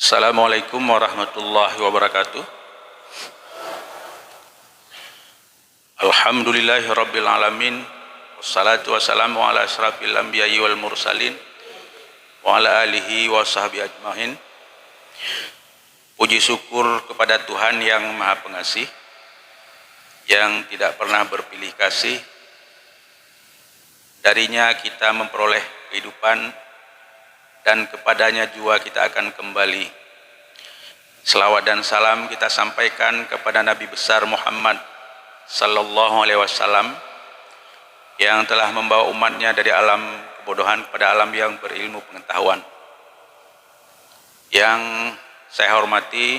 Assalamualaikum warahmatullahi wabarakatuh. Alhamdulillahi rabbil alamin. Wassalatu wassalamu ala asrafil anbiya'i wal mursalin wa ala alihi wa sahbihi ajmain. Puji syukur kepada Tuhan yang Maha Pengasih, yang tidak pernah berpilih kasih. Darinya kita memperoleh kehidupan, dan kepadanya juga kita akan kembali. Selawat dan salam kita sampaikan kepada Nabi besar Muhammad sallallahu alaihi wasallam yang telah membawa umatnya dari alam kebodohan kepada alam yang berilmu pengetahuan. Yang saya hormati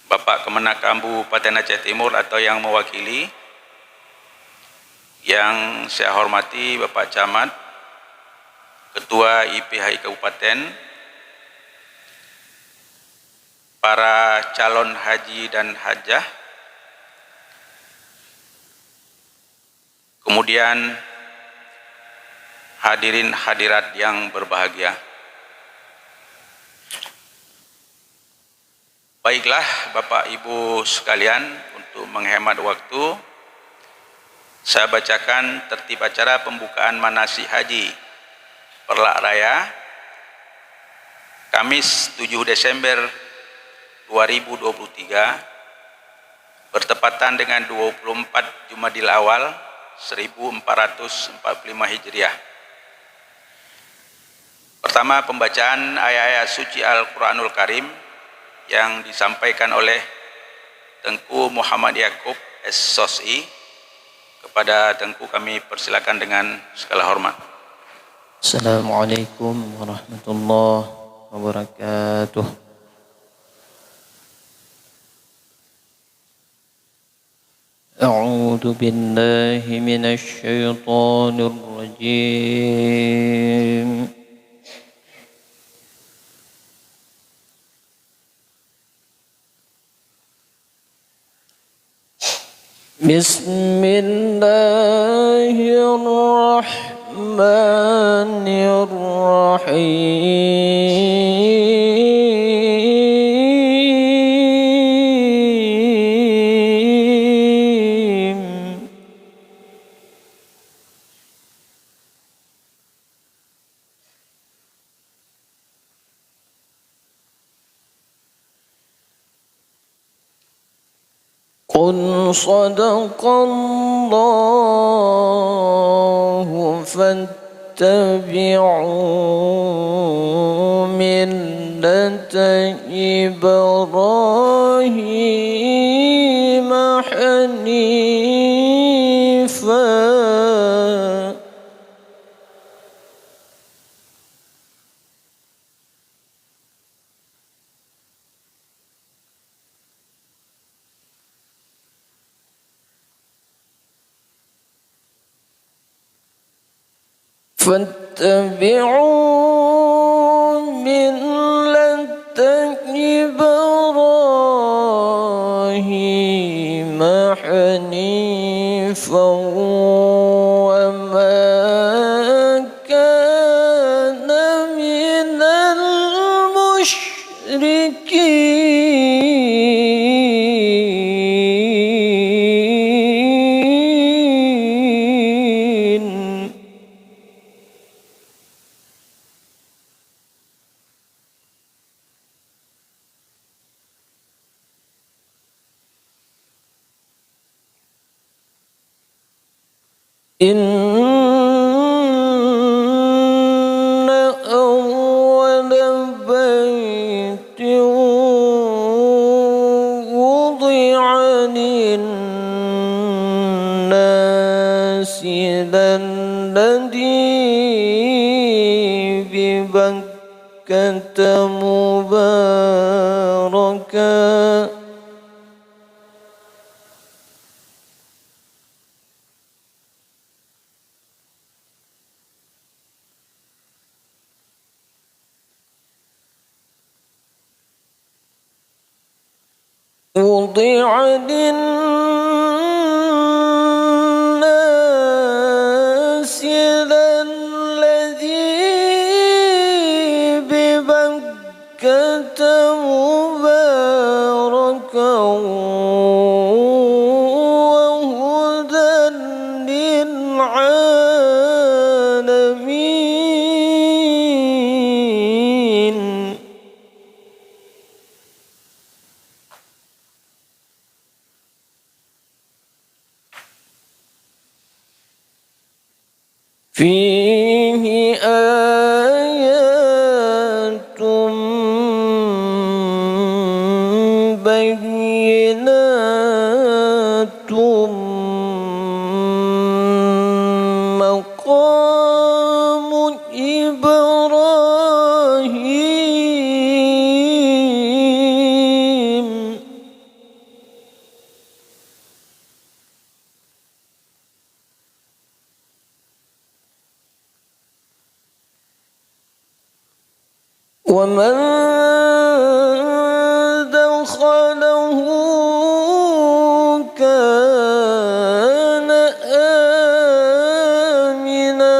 Bapak Kemenak Kabupaten Aceh Timur atau yang mewakili, yang saya hormati Bapak Camat, Ketua IPHI Kabupaten, para calon haji dan hajah, kemudian hadirin hadirat yang berbahagia. Baiklah Bapak Ibu sekalian, untuk menghemat waktu, saya bacakan tertib acara pembukaan manasik haji Perlak Raya Kamis 7 Desember 2023 bertepatan dengan 24 Jumadil Awal 1445 Hijriah. Pertama, pembacaan ayat-ayat suci Al-Quranul Karim yang disampaikan oleh Tengku Muhammad Yaakob S.Sosi. Kepada Tengku kami persilakan dengan segala hormat. Assalamualaikum warahmatullahi wabarakatuh. A'udzu billahi minasy syaithanir rajim. Bismillahirrahmanirrahim. Qul sadaqallahu fattabi'u millata Ibrahim hanifa فاتبعوا ملة إبراهيم حنيفا وما كان من المشركين. إن أول بيت وضع للناس للذي ببكة مباركا وضع للناس للذي ببكة مباركا وهدى للعالمين فيه آيات بينات مقام إبراهيم ومن دخله كان آمنا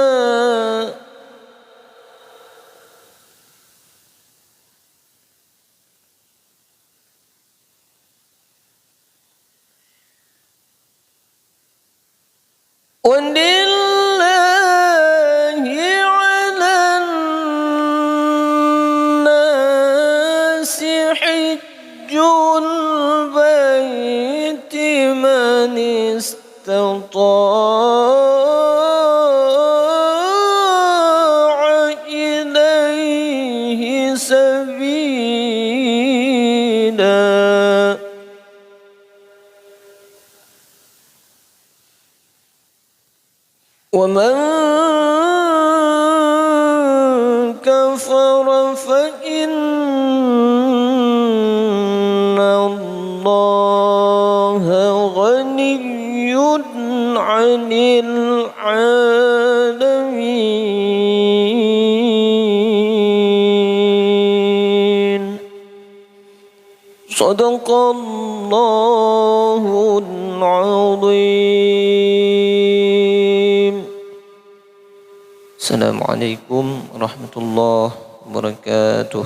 ولله على الناس حج البيت من استطاع إليه سبيلا ومن كفر فإن الله غني عن العالمين صدق الله العظيم. Assalamualaikum warahmatullahi wabarakatuh.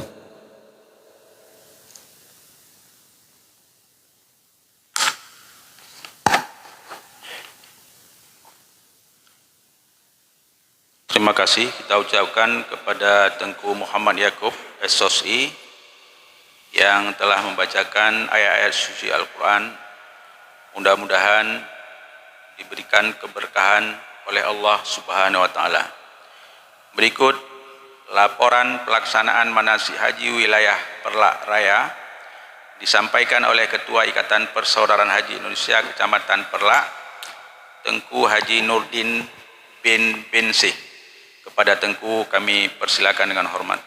Terima kasih kita ucapkan kepada Tengku Muhammad Yaakob SOSI yang telah membacakan ayat-ayat suci Al-Quran. Mudah-mudahan diberikan keberkahan oleh Allah Subhanahu wa Ta'ala. Berikut laporan pelaksanaan manasik haji wilayah Perlak Raya disampaikan oleh Ketua Ikatan Persaudaraan Haji Indonesia Kecamatan Perlak, Tengku Haji Nurdin bin Binsih. Kepada Tengku kami persilakan dengan hormat.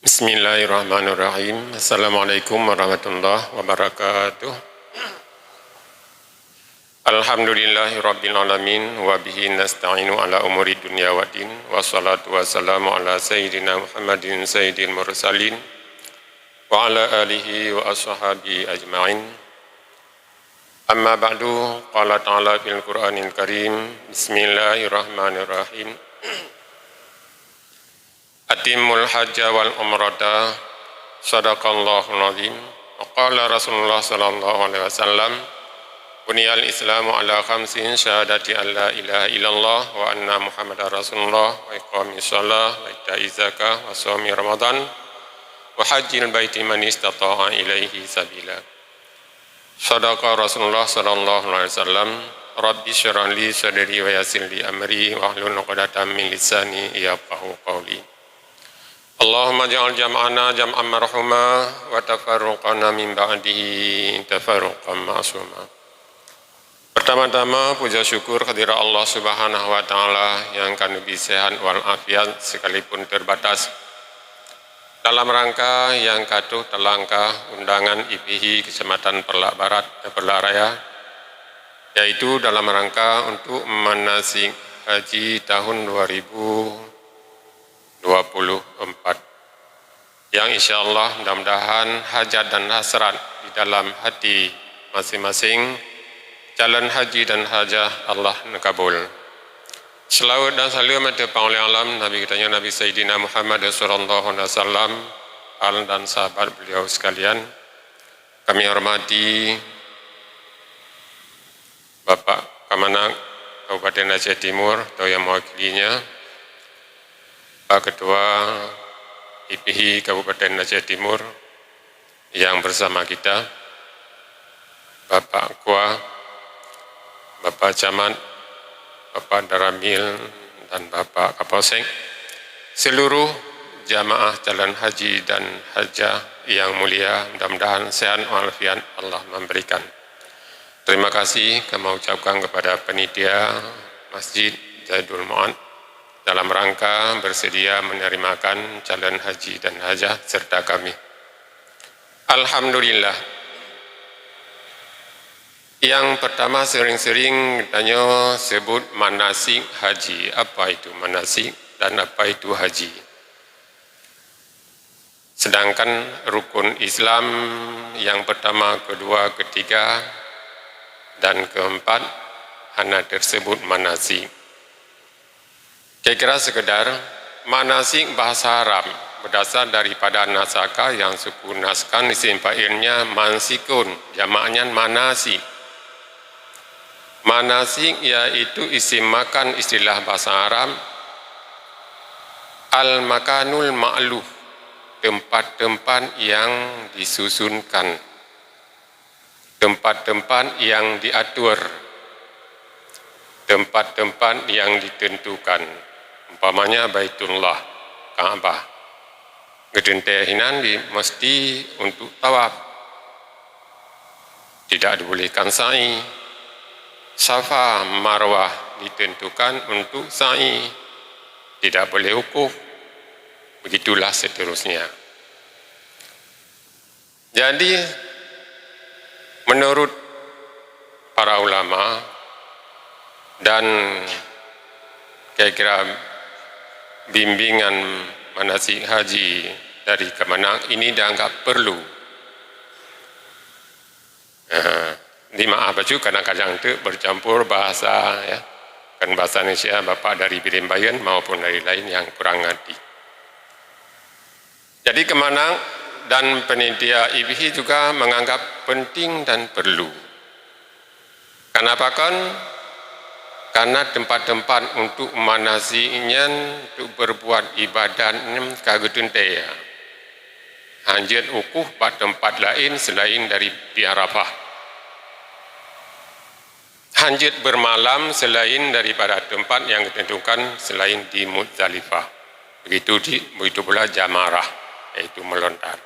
Bismillahirrahmanirrahim. Assalamualaikum warahmatullahi wabarakatuh. Alhamdulillahirabbil alamin wa bihi nasta'inu ala umuri dunya waddin wassalatu wassalamu ala sayyidina Muhammadin sayyidil mursalin wa ala alihi wa ashabihi ajma'in. Amma ba'du, qala ta'ala fil Qur'anil Karim. Bismillahirrahmanirrahim. Atimul hajja wal umrata sadaqallahul azim. Wa qala Rasulullah sallallahu alaihi wasallam, buniyal islamu ala khamsin syahadati an la ilaha illallah wa anna muhammadar rasulullah wa iqamis shalah wa ita'iz zakah wa shaumi ramadan wa hajjil baiti man istata'a ilaihi sabila. Sadaqa Rasulullah sallallahu alaihi wasallam. Rabbi syrah li sadri wa yassir li amri wa hlul 'uqdatam min lisani yafqahu qawli. Allahumma ja'al jam'ana jam'an marhuma wa tafarruqana min ba'dihi tafarruqan ma'suma. Pertama-tama puja syukur kehadirat Allah Subhanahu wa Ta'ala yang kanubi sehat wal afiat sekalipun terbatas. Dalam rangka yang katuh telangkah undangan IPH Kecamatan Perlak Barat Perlak Raya, yaitu dalam rangka untuk manasik haji tahun 2024. yang insya Allah mudah-mudahan hajat dan hasrat di dalam hati masing-masing calon haji dan hajah Allah nakabul. Selawat dan salam atas Panglima Alam Nabi kita Nabi Sayyidina Muhammad sallallahu alaihi wasallam, al dan sahabat beliau sekalian. Kami hormati Bapak Kamanak Kabupaten Aceh Timur atau yang mewakilinya, Pak Ketua IPH Kabupaten Aceh Timur yang bersama kita, Bapak Kua, Bapak Camat, Bapak Daramil, dan Bapak Kapolsek, seluruh jamaah calon haji dan hajah yang mulia, mudah-mudahan sehat walafiat Allah memberikan. Terima kasih kami ucapkan kepada panitia Masjid Zaidul Ma'ad dalam rangka bersedia menerimakan calon haji dan hajah serta kami. Alhamdulillah. Yang pertama sering-sering tanya sebut manasik haji. Apa itu manasik dan apa itu haji? Sedangkan rukun Islam yang pertama, kedua, ketiga, dan keempat hanya tersebut manasik. Kira-kira sekedar manasik bahasa Arab berdasar daripada nasaka yang suku naskan isim fa'ilnya mansikun, jamaknya manasik. Manasik yaitu isim makan istilah bahasa Arab, al-makanul ma'luh, tempat-tempat yang disusunkan, tempat-tempat yang diatur, tempat-tempat yang ditentukan. Umpamanya Baitullah, Ka'bah. Gedentehinan mesti untuk tawaf. Tidak dibolehkan sa'i. Safa Marwah ditentukan untuk sa'i, tidak boleh wukuf, begitulah seterusnya. Jadi menurut para ulama dan kira-kira bimbingan manasik haji dari Kemenang ini dianggap perlu. Dimaaf baju kadang-kadang itu bercampur bahasa ya, kan bahasa Indonesia Bapak dari Birimbayan maupun dari lain yang kurang ngerti. Jadi Kemenang dan panitia IPH juga menganggap penting dan perlu. Kenapa kan? Karena tempat-tempat untuk manasiknya untuk berbuat ibadat kagutun ya. Hanjat ukuf pada tempat lain selain dari di Arafah. Hanjat bermalam selain daripada tempat yang ditentukan selain di Muzdalifah. Begitu pula jamarah, yaitu melontar.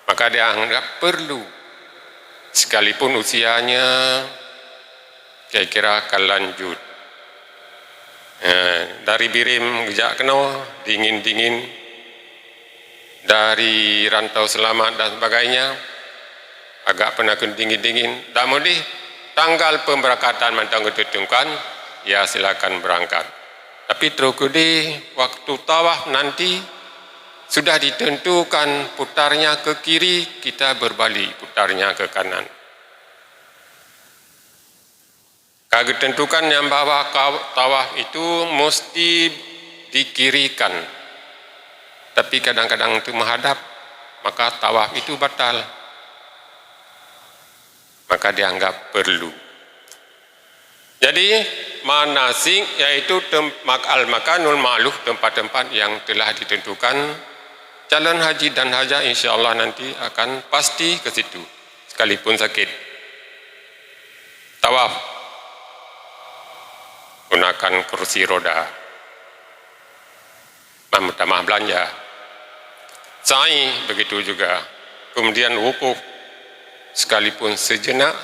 Maka dianggap perlu, sekalipun usianya kira-kira akan lanjut. Dari Birim Gejak Keno, dingin-dingin, dari Rantau Selamat dan sebagainya, agak pernah dingin-dingin, tak mudi. Tanggal pemberangkatan mantang ditentukan, ya silakan berangkat. Tapi terukudi waktu tawaf nanti sudah ditentukan putarnya ke kiri, kita berbalik putarnya ke kanan. Kagak tentukan yang bawa tawaf itu mesti dikirikan. Tapi kadang-kadang itu menghadap, maka tawaf itu batal. Maka dianggap perlu. Jadi manasik yaitu al-makanul ma'luh, tempat-tempat yang telah ditentukan. Calon haji dan hajah insya Allah nanti akan pasti ke situ sekalipun sakit. Tawaf gunakan kursi roda, tamah belanja. Sa'i begitu juga. Kemudian wukuf sekalipun sejenak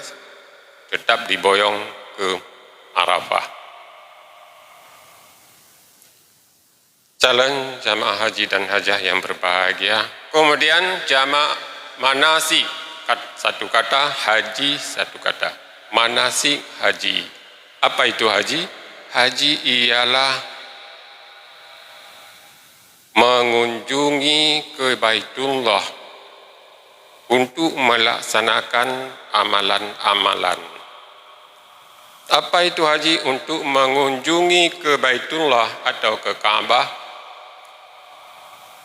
tetap diboyong ke Arafah. Calon jamaah haji dan hajah yang berbahagia. Kemudian jamaah manasik, satu kata, haji satu kata. Manasik haji. Apa itu haji? Haji ialah mengunjungi ke Baitullah untuk melaksanakan amalan-amalan. Apa itu haji? Untuk mengunjungi ke Baitullah atau ke Kaabah,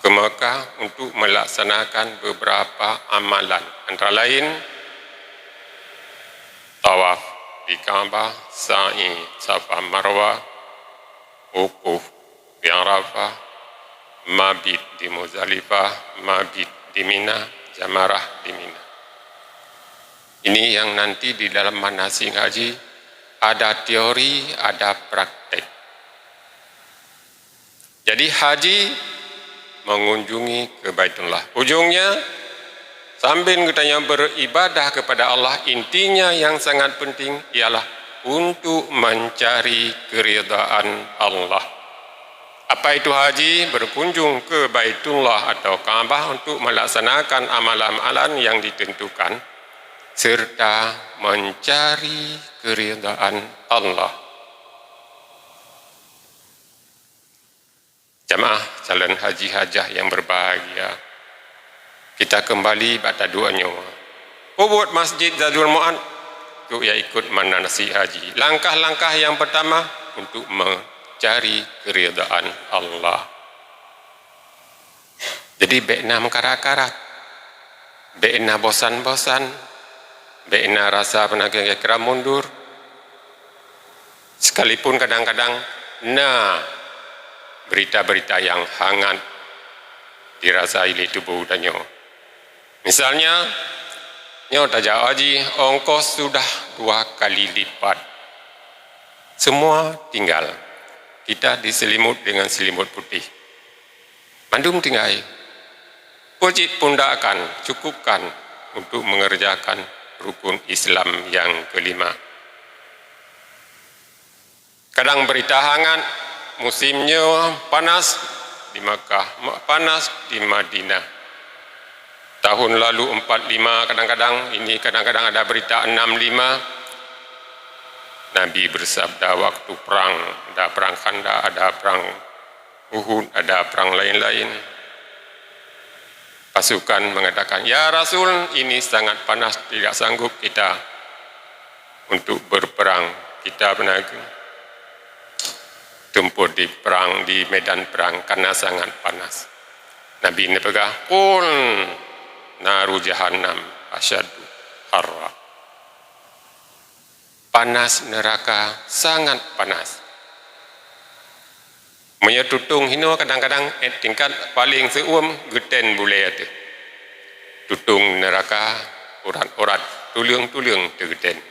ke Mekah, untuk melaksanakan beberapa amalan. Antara lain, tawaf di Kaabah, sa'i, Safa Marwah, wukuf di Arafah, mabit di Muzdalifah, mabit di Mina, jamarah di Mina. Ini yang nanti di dalam manasik haji ada teori, ada praktek. Jadi haji mengunjungi ke Baitullah. Ujungnya sambil kita beribadah kepada Allah, intinya yang sangat penting ialah untuk mencari keridhaan Allah. Apa itu haji? Berkunjung ke Baitullah atau Kaabah untuk melaksanakan amalan-amalan yang ditentukan serta mencari keridhaan Allah. Jamaah calon haji hajah yang berbahagia, kita kembali pada doanya. Buat Masjid Zadul Ma'ad untuk yang ikut manasik haji. Langkah-langkah yang pertama untuk mencari keridhaan Allah. Jadi bekna mengkarat-karat, bekna bosan-bosan, bekna rasa pernah kira mundur. Sekalipun kadang-kadang berita-berita yang hangat dirasai di tubuh danyo. Misalnya, tajak haji, ongkos sudah 2 kali lipat. Semua tinggal. Kita diselimut dengan selimut putih. Mandum tinggal. Wajib pundakan, cukupkan untuk mengerjakan rukun Islam yang kelima. Kadang berita hangat, musimnya panas di Makkah, panas di Madinah. Tahun lalu 45 kadang-kadang, ini kadang-kadang ada berita 65. Nabi bersabda waktu perang, ada perang Khandaq, ada perang Uhud, ada perang lain-lain. Pasukan mengatakan, ya Rasul, ini sangat panas, tidak sanggup kita untuk berperang. Kita pernah tempur di perang, di medan perang karena sangat panas. Nabi ini pegang, qul naru jahannam asyaddu harra. Panas neraka sangat panas. Menyetutung hino kadang-kadang tingkat paling seuam geten boleh ada. Tutung neraka urat-urat tulung-tulung tegeten.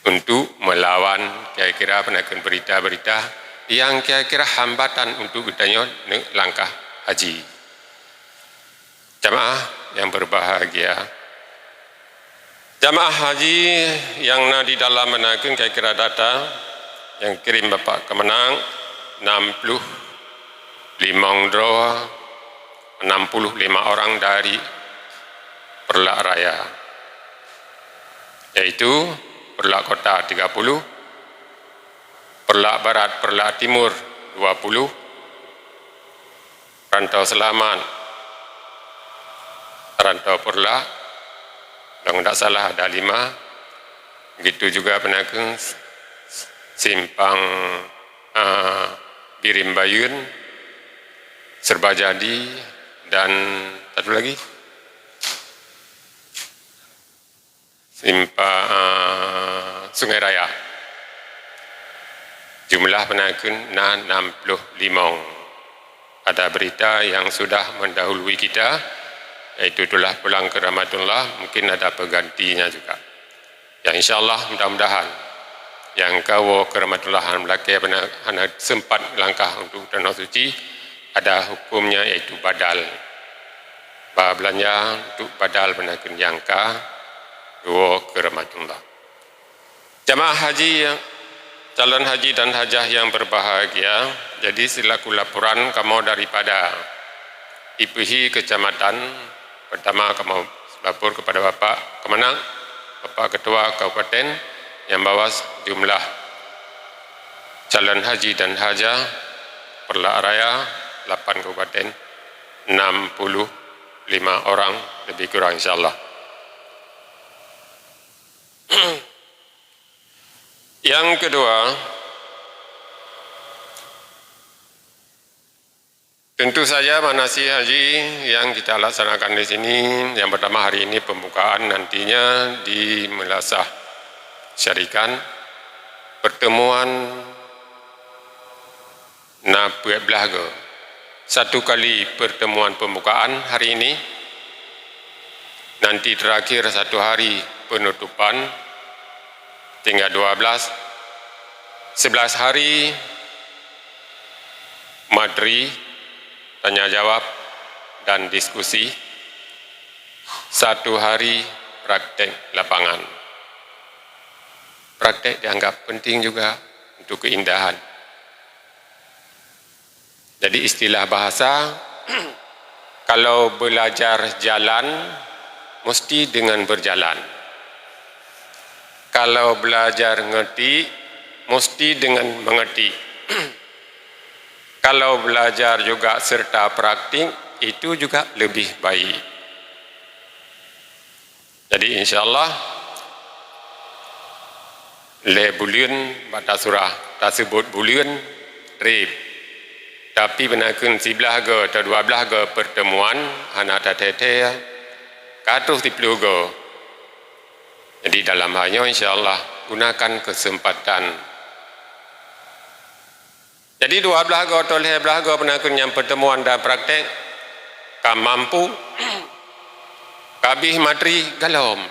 Untuk melawan kira-kira penakan berita-berita yang kira-kira hambatan untuk bertanya langkah haji. Jamaah yang berbahagia, jamaah haji yang di dalam menakan kira-kira data yang kirim Bapak Kemenang 65 draw 65 orang dari Perlak Raya, yaitu Perlak Kota 30, Perlak Barat, Perlak Timur 20, Rantau Selamat, Rantau Perlak, kalau tidak salah ada 5, begitu juga Penakung, Simpang Birim Bayun, Serbajadi, dan satu lagi Sungai Raya. Jumlah penakun 65. Ada berita yang sudah mendahului kita, yaitu telah pulang ke rahmatullah, mungkin ada penggantinya juga. Ya insyaAllah mudah-mudahan yang kau ke rahmatullah melaki anak sempat langkah untuk tanah suci, ada hukumnya yaitu badal. Belanja untuk badal penakun jangka dua ke rahmatullah. Jamaah haji, calon haji dan hajah yang berbahagia, jadi silaku laporan kamu daripada IPH Kecamatan. Pertama kamu lapor kepada Bapak Kemenang, Bapak Ketua Kabupaten yang bawa jumlah calon haji dan hajah Perlak Raya 8 kabupaten, 65 orang lebih kurang insyaAllah. Yang kedua, tentu saja manasik haji yang kita laksanakan di sini, yang pertama hari ini pembukaan, nantinya di Melasah Syarikan, pertemuan na puat belaga. Satu kali pertemuan pembukaan hari ini, nanti terakhir satu hari penutupan, tinggal 11 hari materi, tanya jawab dan diskusi, satu hari praktek lapangan. Praktek dianggap penting juga untuk keindahan. Jadi istilah bahasa, kalau belajar jalan, mesti dengan berjalan. Kalau belajar ngerti, mesti dengan mengerti. Kalau belajar juga serta praktik, itu juga lebih baik. Jadi insyaAllah, le bulan bata surah, tak sebut bulan, rib. Tapi benarkan 11 ke atau 12 ke pertemuan, anak tak teteh, katuh 10 ke. Jadi dalam halnya insyaAllah, gunakan kesempatan. Jadi 12 ke atau 15 ke benarkan yang pertemuan dan praktek, kam mampu, kabih materi galom.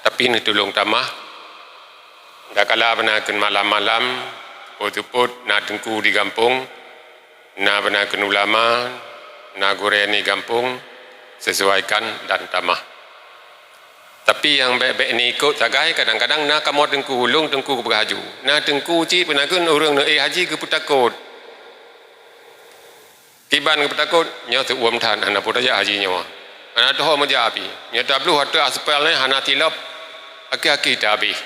Tapi ini tolong tamah, dah kala benarkan malam-malam, put-put nak tengku di kampung, nak benarkan ulama, nak goreng di kampung, sesuaikan dan tamah. Tapi yang baik-baik ni ikut sagai, kadang-kadang nak kamu tengku ulung, tengku berhaju. Nak tengku cik benarkan orang nak haji ke putakut. Kiban ke putakut, nyawa tu uam tan, anak pun aja haji nyawa. Anak tu orang menjawab api. Nyawa tak perlu harta aspal ni, anak tilap, aki-aki tak habis.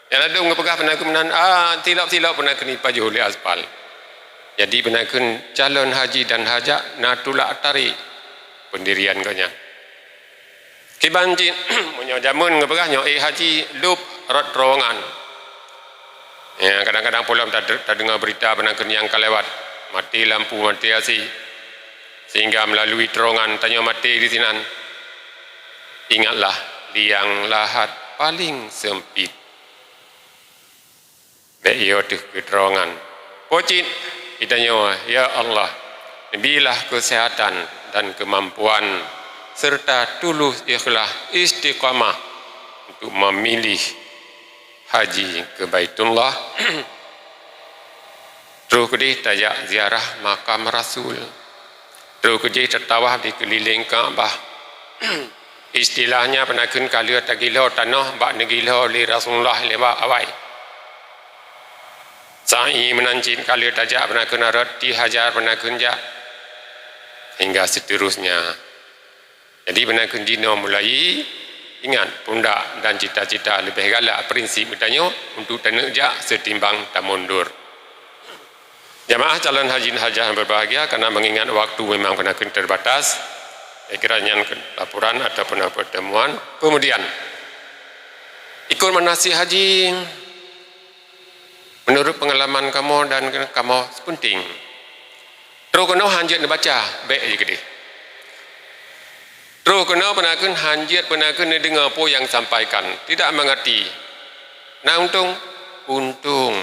Yang ada orang pegah penakun menan, tilap-tilap penakun ni paju oleh aspal. Jadi penakun calon haji dan hajat nak tulak tarik pendirian kanya. Kiban cik, punya jamun ke pegah nyo haji lup rot terowongan. Ya, kadang-kadang pula tak dengar berita penakun yang kelewat, mati lampu, mati asi, sehingga melalui terowongan tanya mati di sinan. Ingatlah liang lahat paling sempit. Baik ia tu ke terowongan. Pocit, kita nyawa, ya Allah, berilah kesehatan dan kemampuan serta tulus ikhlas istiqamah untuk memilih haji ke Baitullah. Terus kedih tajak ziarah makam Rasul. Terus kedih tertawaf di keliling Kaabah. Istilahnya penakun kali tak gila tanah bak negila oleh Rasulullah lewat awai. Sa'i menancin kali tajak penakun arat dihajar penakun jak hingga seterusnya. Jadi penakun dina mulai ingat pundak dan cita-cita lebih galak prinsip bertanya untuk tanah jak setimbang tak mundur. Jamaah calon haji dan hajah yang berbahagia, karena mengingat waktu memang penakun terbatas, kiranya laporan ataupun pertemuan. Kemudian ikut manasik haji menurut pengalaman kamu dan kamu penting. Terus kena hanjat baca baik je gede. Terus kena penakun hanjat penakun dengar apa yang sampaikan, tidak mengerti. Nah untung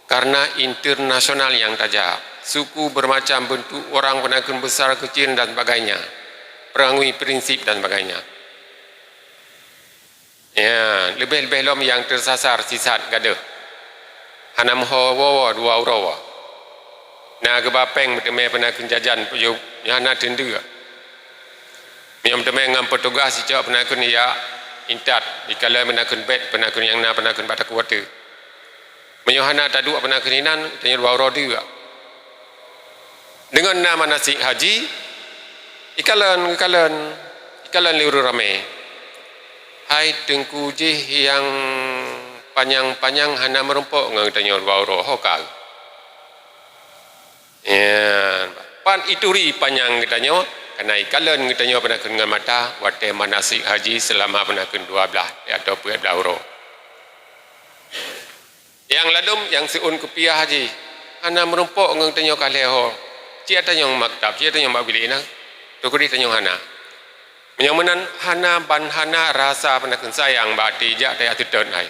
karena internasional yang tajam, suku bermacam bentuk, orang penakun besar kecil dan sebagainya, perangui prinsip dan sebagainya. Ya, lebih-lebih lom yang tersasar sisat gaduh. Hanam hawa dua urawa. Na kebapeng bertemu penakun jajan pujuk nyana tendu. Miam bertemu dengan petugas sejak penakun ya intat dikala penakun bet penakun yang na penakun batak kuwata. Menyuhana tadu penakun inan tanya dua urawa juga. Dengan nama manasik haji ikalan liuru ramai. Hai tengku jih yang panjang-panjang hana merumpuk ngang tanya dua urawa hokal. Ya, pan ituri panjang katanya, karena ikalan katanya pernah dengan mata, wate manasik haji selama pernah 12 atau 12 euro. Yang ladum, yang siun kupiah haji, ana merumpok ngang tanya kaleho. Cia tanya maktab, cia tanya mak bilik nak. Tu kuri tanya hana. Menyamanan hana ban hana rasa pernah sayang bati jak taya tidon hai.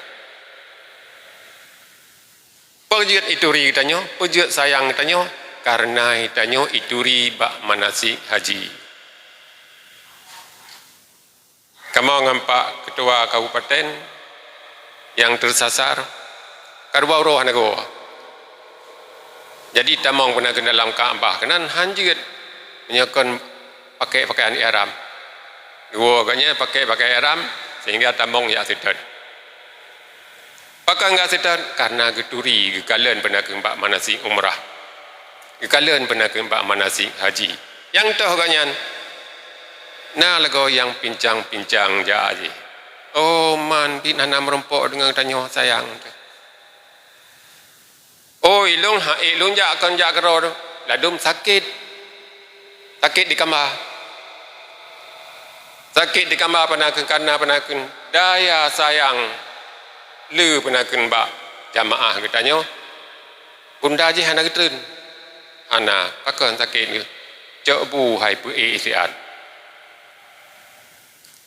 Pejiat ituri tanya, pejiat sayang tanya. Karena itanya ituri bak manasik haji. Kamu ngampak ketua kabupaten yang tersasar, karwa roh nago. Jadi tamang pernah ke dalam Kaabah, kenan hanjit menyokon pakai pakaian ihram. Dua agaknya pakai ihram sehingga tamang ya sedar. Pakai enggak sedar karena geturi gekalan pernah ke bak manasik umrah. Kalian pernah kembali manasik haji. Yang tahu kanyan, nah lagu yang pincang-pincang je aje. Oh man, binana merempok dengan tanya sayang. Oh ilung jak akan jak keror, ladum sakit di kamar. Sakit di kamar pernah karena pernah daya sayang. Lu pernah kembali jamaah katanya. Bunda je hana ketun. Ana pakan sakit ni cak bu hai pu isiat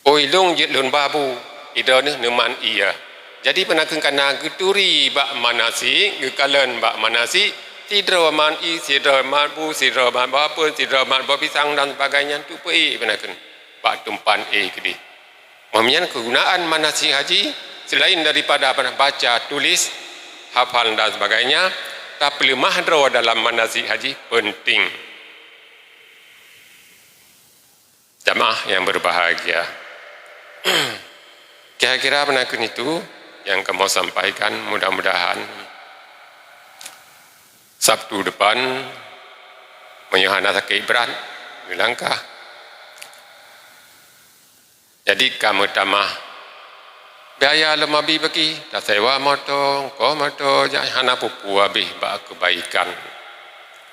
oi long jet lun babu ida ni neman iya jadi penaken kana geturi bak manasi gekalan bak manasi sidra man i sidra man bu sidra man bapa sidra man bapa pisang dan sebagainya tu pu penaken bak tumpan kedi mamian kegunaan manasi haji selain daripada baca tulis hafal dan sebagainya tapi mahadra dalam manasik haji penting. Jamaah yang berbahagia. Kira-kira penakun itu yang kamu sampaikan mudah-mudahan Sabtu depan menyuhana sakit berat melangkah. Jadi kamu tamah biaya lemabi bagi dah sewa motor, ko motor jangan hana pupu habis bak kebaikan.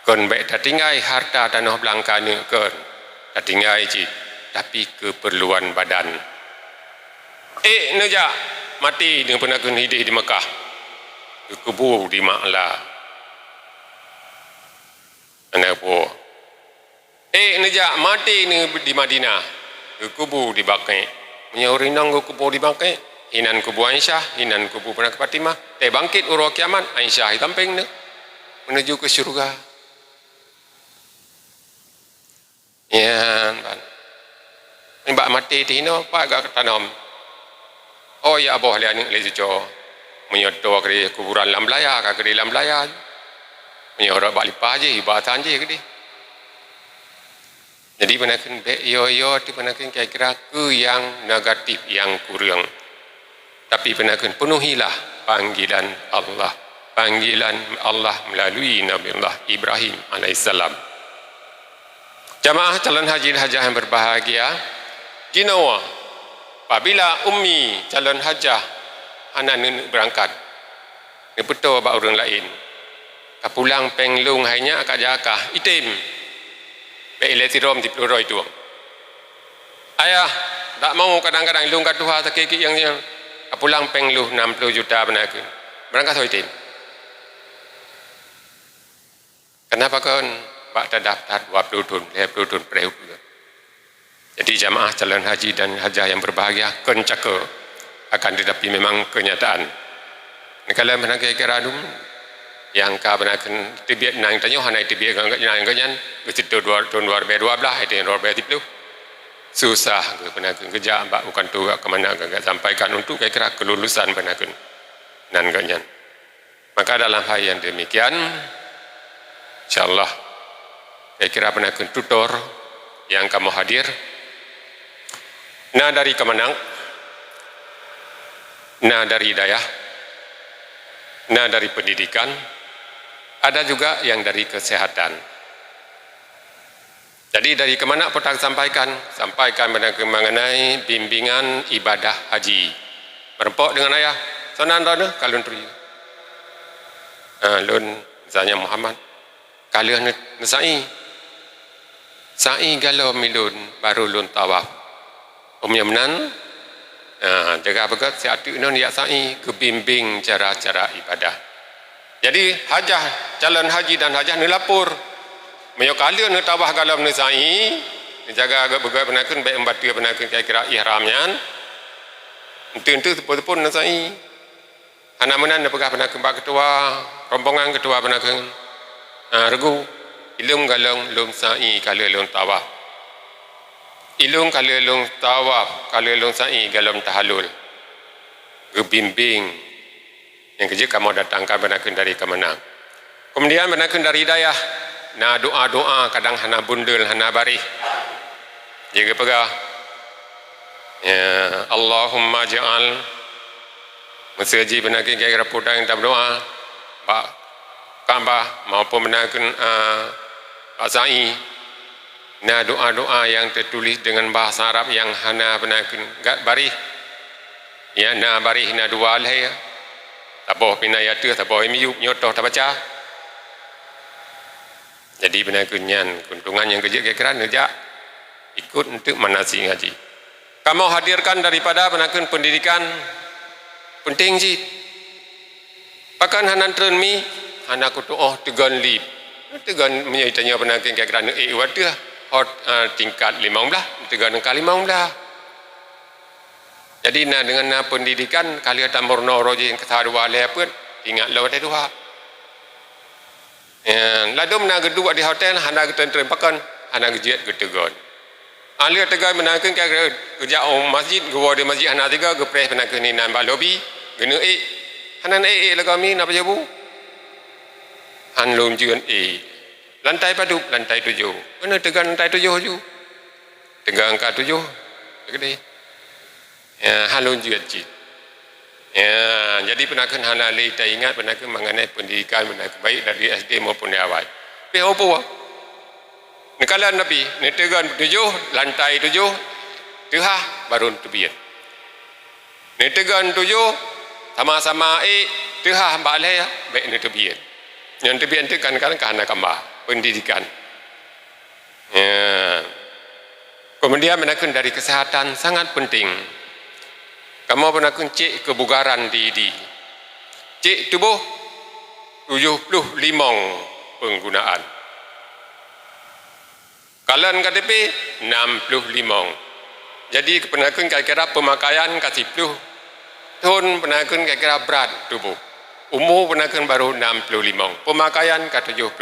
Kon baik dah tinggal harta tanah belangka ni kon. Dah tinggal cik, tapi keperluan badan. Neja mati dengan penakun hidup di Mekah. Kubur di Ma'la. Anak po. Neja mati di Madinah. Kubur di Baqi. Menyarinang kubur di Baqi. Hinan kubu Aisyah, hinan kubu pernah ke Fatimah. Bangkit urut kiamat, Aisyah tamping ni menuju ke syurga. Ya, ni bak mati tino pak gak tanam. Oh ya aboh lian ni lejo. Menyoto ke kuburan lam belaya, ke lam belaya. Menyorot bak lipah je, ibatan je ke dia. Jadi penakan yo tu penakan kira-kira ke yang negatif, yang kurang. Tapi penakan penuhilah panggilan Allah melalui Nabi Allah Ibrahim alaihissalam. Jamaah calon haji hajah yang berbahagia, ginawa apabila ummi calon hajah anak berangkat, ni betul bak orang lain. Kapulang penglung hanya akak jakah itim. Be eletirom di peluroi tu. Ayah tak mau kadang-kadang lung kat tuha sakit yang pulang pengluh 60 juta benakan. Berangkat hoitin. Kenapa kan bak terdaftar 20 tahun, 20 tahun perihuk. Jadi jamaah calon haji dan hajah yang berbahagia kencaka akan tetapi memang kenyataan. Kalau benakan kira dum yang ka benakan tibiat nang tanya hanai tibiat nang ganyan itu tahun 2012 itu 2010. Susah ke penakan kerja ambak bukan tu ke mana agak sampaikan untuk kira kelulusan penakan nan ganyan. Maka dalam hal yang demikian insyaallah kira penakan tutor yang kamu hadir nah dari kemenang nah dari daya nah dari pendidikan ada juga yang dari kesehatan. Jadi dari kemana petang sampaikan mengenai bimbingan ibadah haji. Berempok dengan ayah. Sonan rana kalun tri. Lun misalnya Muhammad. Kalau sa'i kalau milun baru lun tawaf. Menan jaga begat siatu non ya sa'i kebimbing cara-cara ibadah. Jadi hajah calon haji dan hajah ni lapor. Mayo kalian ni tawaf galam ni sa'i jaga agak begat penakun baik membaca penakun kira ihramnya. Tentu tepu-tepu ni sa'i. Anak menan dia pegah penakun bak ketua, rombongan ketua penakun. Regu ilung galong lung sa'i kalau lung tawaf. Ilung kalau lung tawaf, kalau lung sa'i galong tahallul. Gebimbing yang kerja kamu datangkan penakun dari kemenang. Kemudian penakun dari hidayah. Na doa-doa kadang hana bundul hana barih. Jaga pegah. Ya Allahumma ja'al Masjid penakun kira putang tak berdoa. Pak Kaabah maupun menakun sa'i. Nah doa-doa yang tertulis dengan bahasa Arab yang hana penakun gak barih. Ya na barih na dua alai. Taboh pinayatu taboh miyuk nyotoh tak baca. Jadi penakunnya kuntungan yang kerja kira nejak ikut untuk manasik haji. Kamu hadirkan daripada penakun pendidikan penting sih. Pakan hanan termi anak kutu tegan lip. Tegan menyitanya penakun kira ne wadah hot tingkat 15 tegan kali 15. Jadi dengan pendidikan kali tambur noro je yang kata dua le pun ingat lawa tadi dua. Ladum na gedua di hotel hana ketentren pakan hana gejiat getegon. Alia tegai menakun kerja masjid gua di masjid hana tiga gepres penakun ni nambah lobby gena hanan la kami napa jabu han lum juan lantai paduk lantai 7 mana tegan lantai 7 ju tegang angka 7 gede ya halun juan ji ya jadi penakun halali tak ingat penakun mengenai pendidikan penakun baik dari SD maupun dari awal pe opo nekalan nabi ni tegan 7 lantai 7 tehah baru tebiat ni tegan 7 sama-sama tehah balai baik ni tebiat yang tebiat itu kan karena kambah pendidikan ya. Kemudian menakun dari kesehatan sangat penting. Kamu penakun cek kebugaran diri cek tubuh 75 penggunaan kalan KTP 65. Jadi penakun kira-kira pemakaian kasih 10 tahun penakun kira-kira berat tubuh. Umur penakun baru 65. Pemakaian ke 75.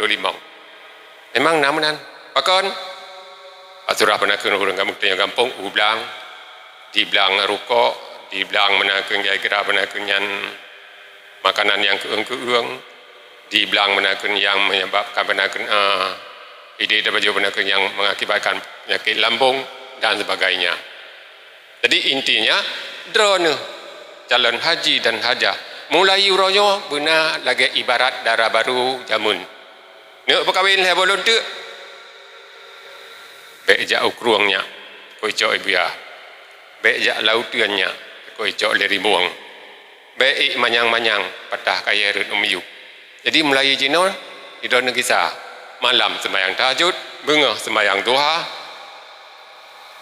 Memang namunan. Pakon asurah penakun orang kampung ublang di belang rukuk, di belang penakun kira-kira penakun yang makanan yang keung-keung, di belang penakun yang menyebabkan penakun ide dan baju penakun yang mengakibatkan penyakit lambung dan sebagainya. Jadi intinya drone calon haji dan hajah mulai uroyo benar lagi ibarat darah baru jamun. Nak berkahwin lah bolon tu. Baik jak ukruangnya, koi cok ibia. Baik jak lautuannya, koi cok leri buang. Baik manyang-manyang patah kaya rut umiyu. Jadi mulai jinon itu negisa malam sembahyang tahajud, bengah sembahyang duha,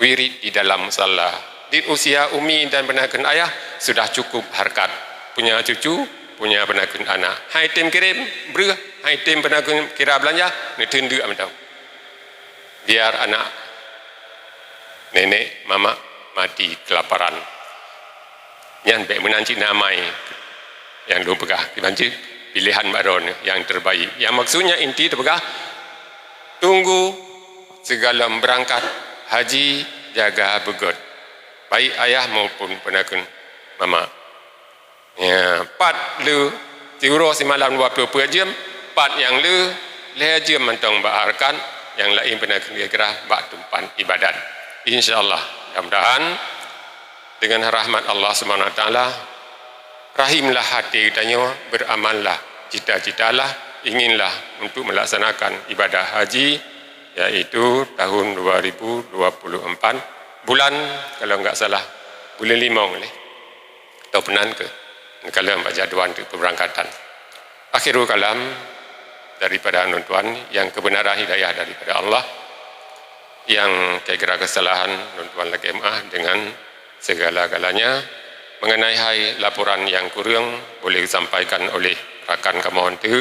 wirid di dalam musalla. Di usia umi dan penakun ayah sudah cukup harkat. Punya cucu, punya penakun anak. Hai tim kirim, berah. Hai tim penakun kira belanja, ni tundu amdau. Biar anak, nenek, mama mati kelaparan. Yang baik menanci namai, yang dua pegah. Dibanci pilihan baron yang terbaik. Yang maksudnya inti terpegah, tunggu segala berangkat haji jaga begot. Baik ayah maupun penakun mama. Ya, pat lu tiuro si malam 20 jam, pat yang lu jam mentong baharkan, yang lain penakun kira bak tumpan ibadat. Insyaallah, mudah-mudahan dengan rahmat Allah Subhanahu wa taala rahimlah hati kitanya, beramallah, cita-citalah, inginlah untuk melaksanakan ibadah haji yaitu tahun 2024 bulan kalau enggak salah bulan 5 boleh atau penan ke kalau baca jaduan untuk keberangkatan. Akhirul kalam daripada Tuan, yang kebenaran hidayah daripada Allah, yang kira kesalahan Tuan lagi maaf dengan segala-galanya. Mengenai laporan yang kurang boleh disampaikan oleh rakan kamohon tu,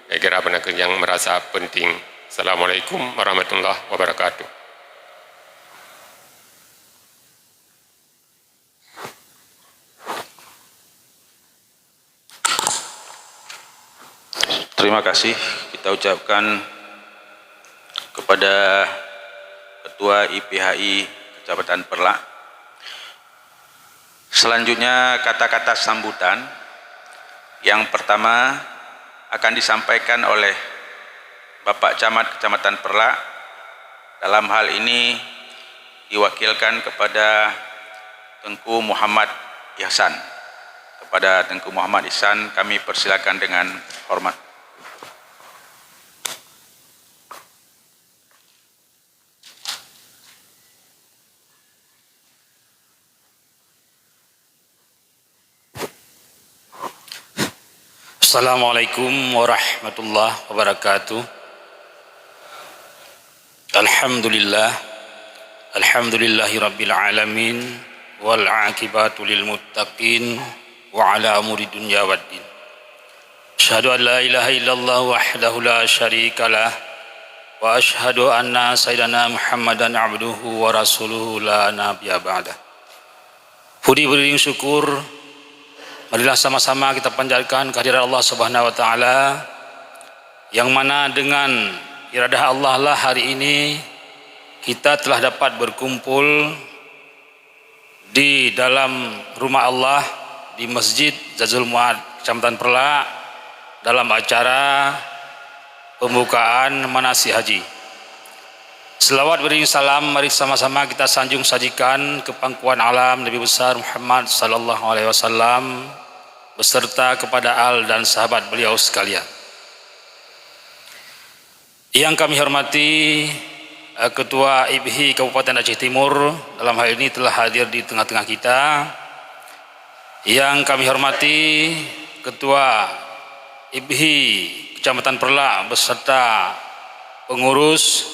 kira benar yang merasa penting. Assalamualaikum warahmatullahi wabarakatuh. Terima kasih kita ucapkan kepada Ketua IPHI Kecamatan Perlak. Selanjutnya kata-kata sambutan yang pertama akan disampaikan oleh Bapak Camat Kecamatan Perlak. Dalam hal ini diwakilkan kepada Tengku Muhammad Ihsan. Kepada Tengku Muhammad Ihsan kami persilakan dengan hormat. Assalamualaikum warahmatullahi wabarakatuh. Alhamdulillahi rabbil alamin wal aqibatu lil muttaqin wa ala umuri dunya waddin. Asyhadu an la ilaha illallah wahdahu la syarikalah wa asyhadu anna sayyidana Muhammadan abduhu wa rasuluhu la nabiyya ba'dah. Puji beriring syukur, marilah sama-sama kita panjatkan kehadirat Allah Subhanahu wa taala, yang mana dengan iradah Allah lah hari ini kita telah dapat berkumpul di dalam rumah Allah di Masjid Zazul Muad Kecamatan Perlak dalam acara pembukaan manasik haji. Selawat beriring salam, mari sama-sama kita sanjung sajikan ke pangkuan alam Nabi besar Muhammad sallallahu alaihi wasallam beserta kepada al dan sahabat beliau sekalian. Yang kami hormati Ketua IPHI Kabupaten Aceh Timur, dalam hal ini telah hadir di tengah-tengah kita. Yang kami hormati Ketua IPHI Kecamatan Perlak beserta pengurus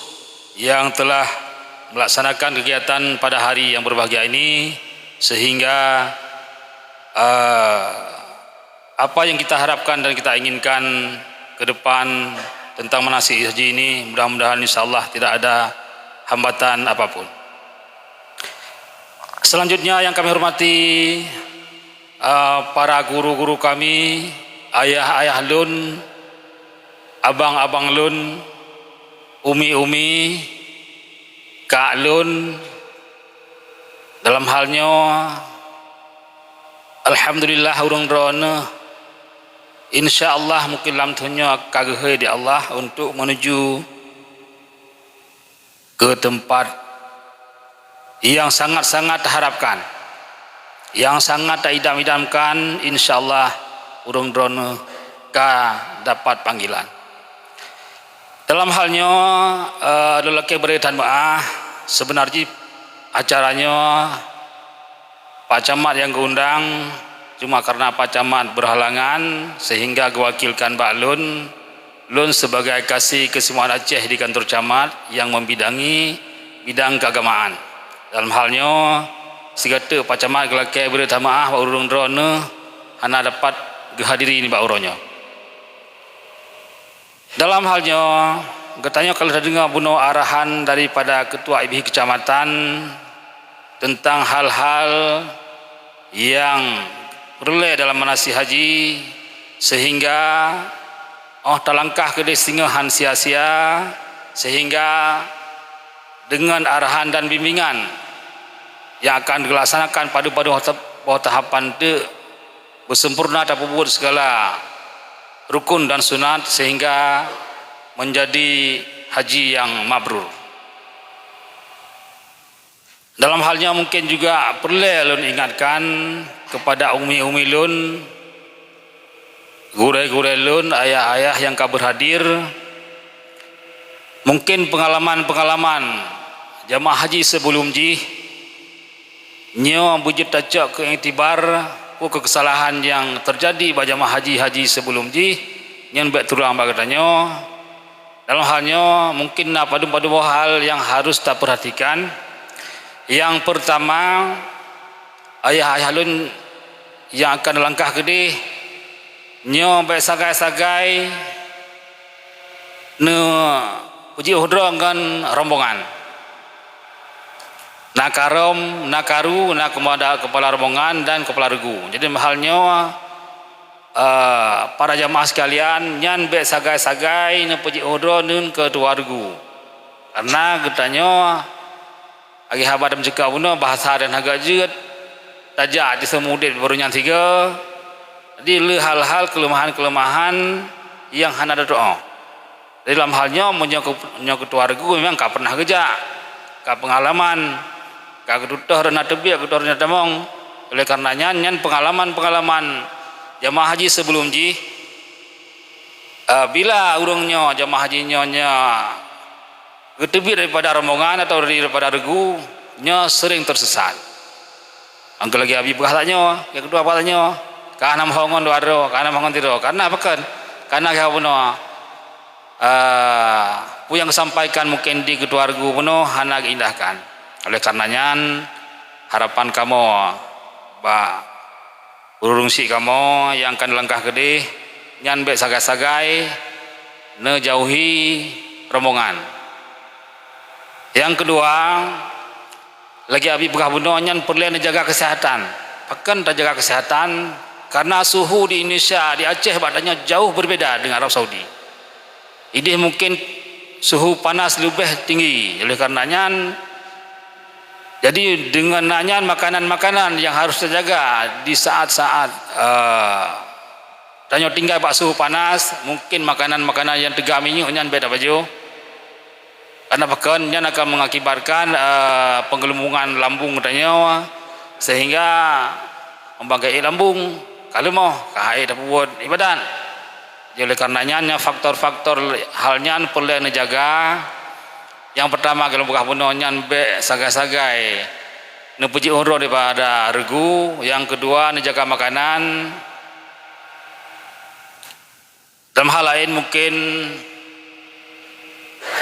yang telah melaksanakan kegiatan pada hari yang berbahagia ini, sehingga apa yang kita harapkan dan kita inginkan ke depan tentang manasik haji ini, mudah-mudahan insyaAllah tidak ada hambatan apapun. Selanjutnya yang kami hormati para guru-guru kami, ayah-ayah lun, abang-abang lun, umi-umi, kak lun, dalam halnya alhamdulillah urang drone, insyaallah mungkin lam tuhnya kageh di Allah untuk menuju ke tempat yang sangat-sangat harapkan, yang sangat idam-idamkan, insyaallah urang drone ka dapat panggilan. Dalam halnya lelaki beritan maaf, sebenarnya acaranya Pak Camat yang keundang, cuma karena Pak Camat berhalangan sehingga diwakilkan Pak Lun sebagai kasih kesemuan Aceh di kantor Camat yang membidangi bidang keagamaan. Dalam halnya sigata Pak Camat lelaki beritan maaf Pak Urung Drone hana dapat dihadiri ini Pak Uronya. Dalam halnya katanya kalau sudah dengar bunuh arahan daripada Ketua IPHI Kecamatan tentang hal-hal yang perlu dalam manasik haji, sehingga terlangkah ke destingahan sia-sia, sehingga dengan arahan dan bimbingan yang akan dilaksanakan pada tahapan itu bersempurna dapat buat segala rukun dan sunat sehingga menjadi haji yang mabrur. Dalam halnya mungkin juga perlu lun ingatkan kepada umi-umi lun, gure-gure lun, ayah-ayah yang berhadir, mungkin pengalaman-pengalaman jamaah haji sebelum nyo bujut tacak ke iktibar ke kesalahan yang terjadi pada jamaah haji sebelum nyen baik tulang bagatanya dalam halnya mungkin padu-padu hal yang harus kita perhatikan. Yang pertama, ayah lun yang akan langkah gede nyo baik sagai-sagai ne puji uhdro dengan rombongan nakarom, nakaru, kepala rombongan dan kepala regu. Jadi halnya para jamaah sekalian nyan baik sagai-sagai ne puji uhdro nun kedua regu. Karena getanya agi habat dan juga puno bahasa dan agak jeut tajak di semudit baru nyan tiga. Jadi hal-hal kelemahan-kelemahan yang hana ada doa. Dalam halnya menyok ketua regu memang tak pernah kerja, tak pengalaman, tak ketutuh dan tebiak ketutuh dan demong. Oleh karenanya nyan pengalaman jamaah haji sebelum ji bila urungnya jamaah haji nyonya ketebir daripada rombongan atau daripada regu nya sering tersesat. Angkel lagi abi berkatanya, yang kedua katanya kana mohongon doaro, kana mohongon tiro. Karena apa kan? Karena kau puno yang disampaikan mungkin di kedua regu puno hana indahkan. Oleh karenanya harapan kamu urungsi kamu yang akan langkah gede nyan baik sagai-sagai ne jauhi rombongan. Yang kedua, lagi abi bekah bunuh nyan perlu jaga kesehatan. Akan jaga kesehatan karena suhu di Indonesia, di Aceh badannya jauh berbeda dengan Arab Saudi. Ini mungkin suhu panas lebih tinggi. Oleh karenanya jadi dengan nanya makanan-makanan yang harus terjaga di saat-saat tanya tinggal pak suhu panas, mungkin makanan-makanan yang tegak minyak nyan beda baju. Karena bahkan yang akan mengakibatkan penggelembungan lambung katanya sehingga membangkai lambung kalau mau kahai dapat buat ibadah. Jadi oleh karenanya faktor-faktor halnya perlu dijaga. Yang pertama kalau bukan punonya be sagai-sagai nepuji umroh daripada regu. Yang kedua dijaga makanan. Dalam hal lain mungkin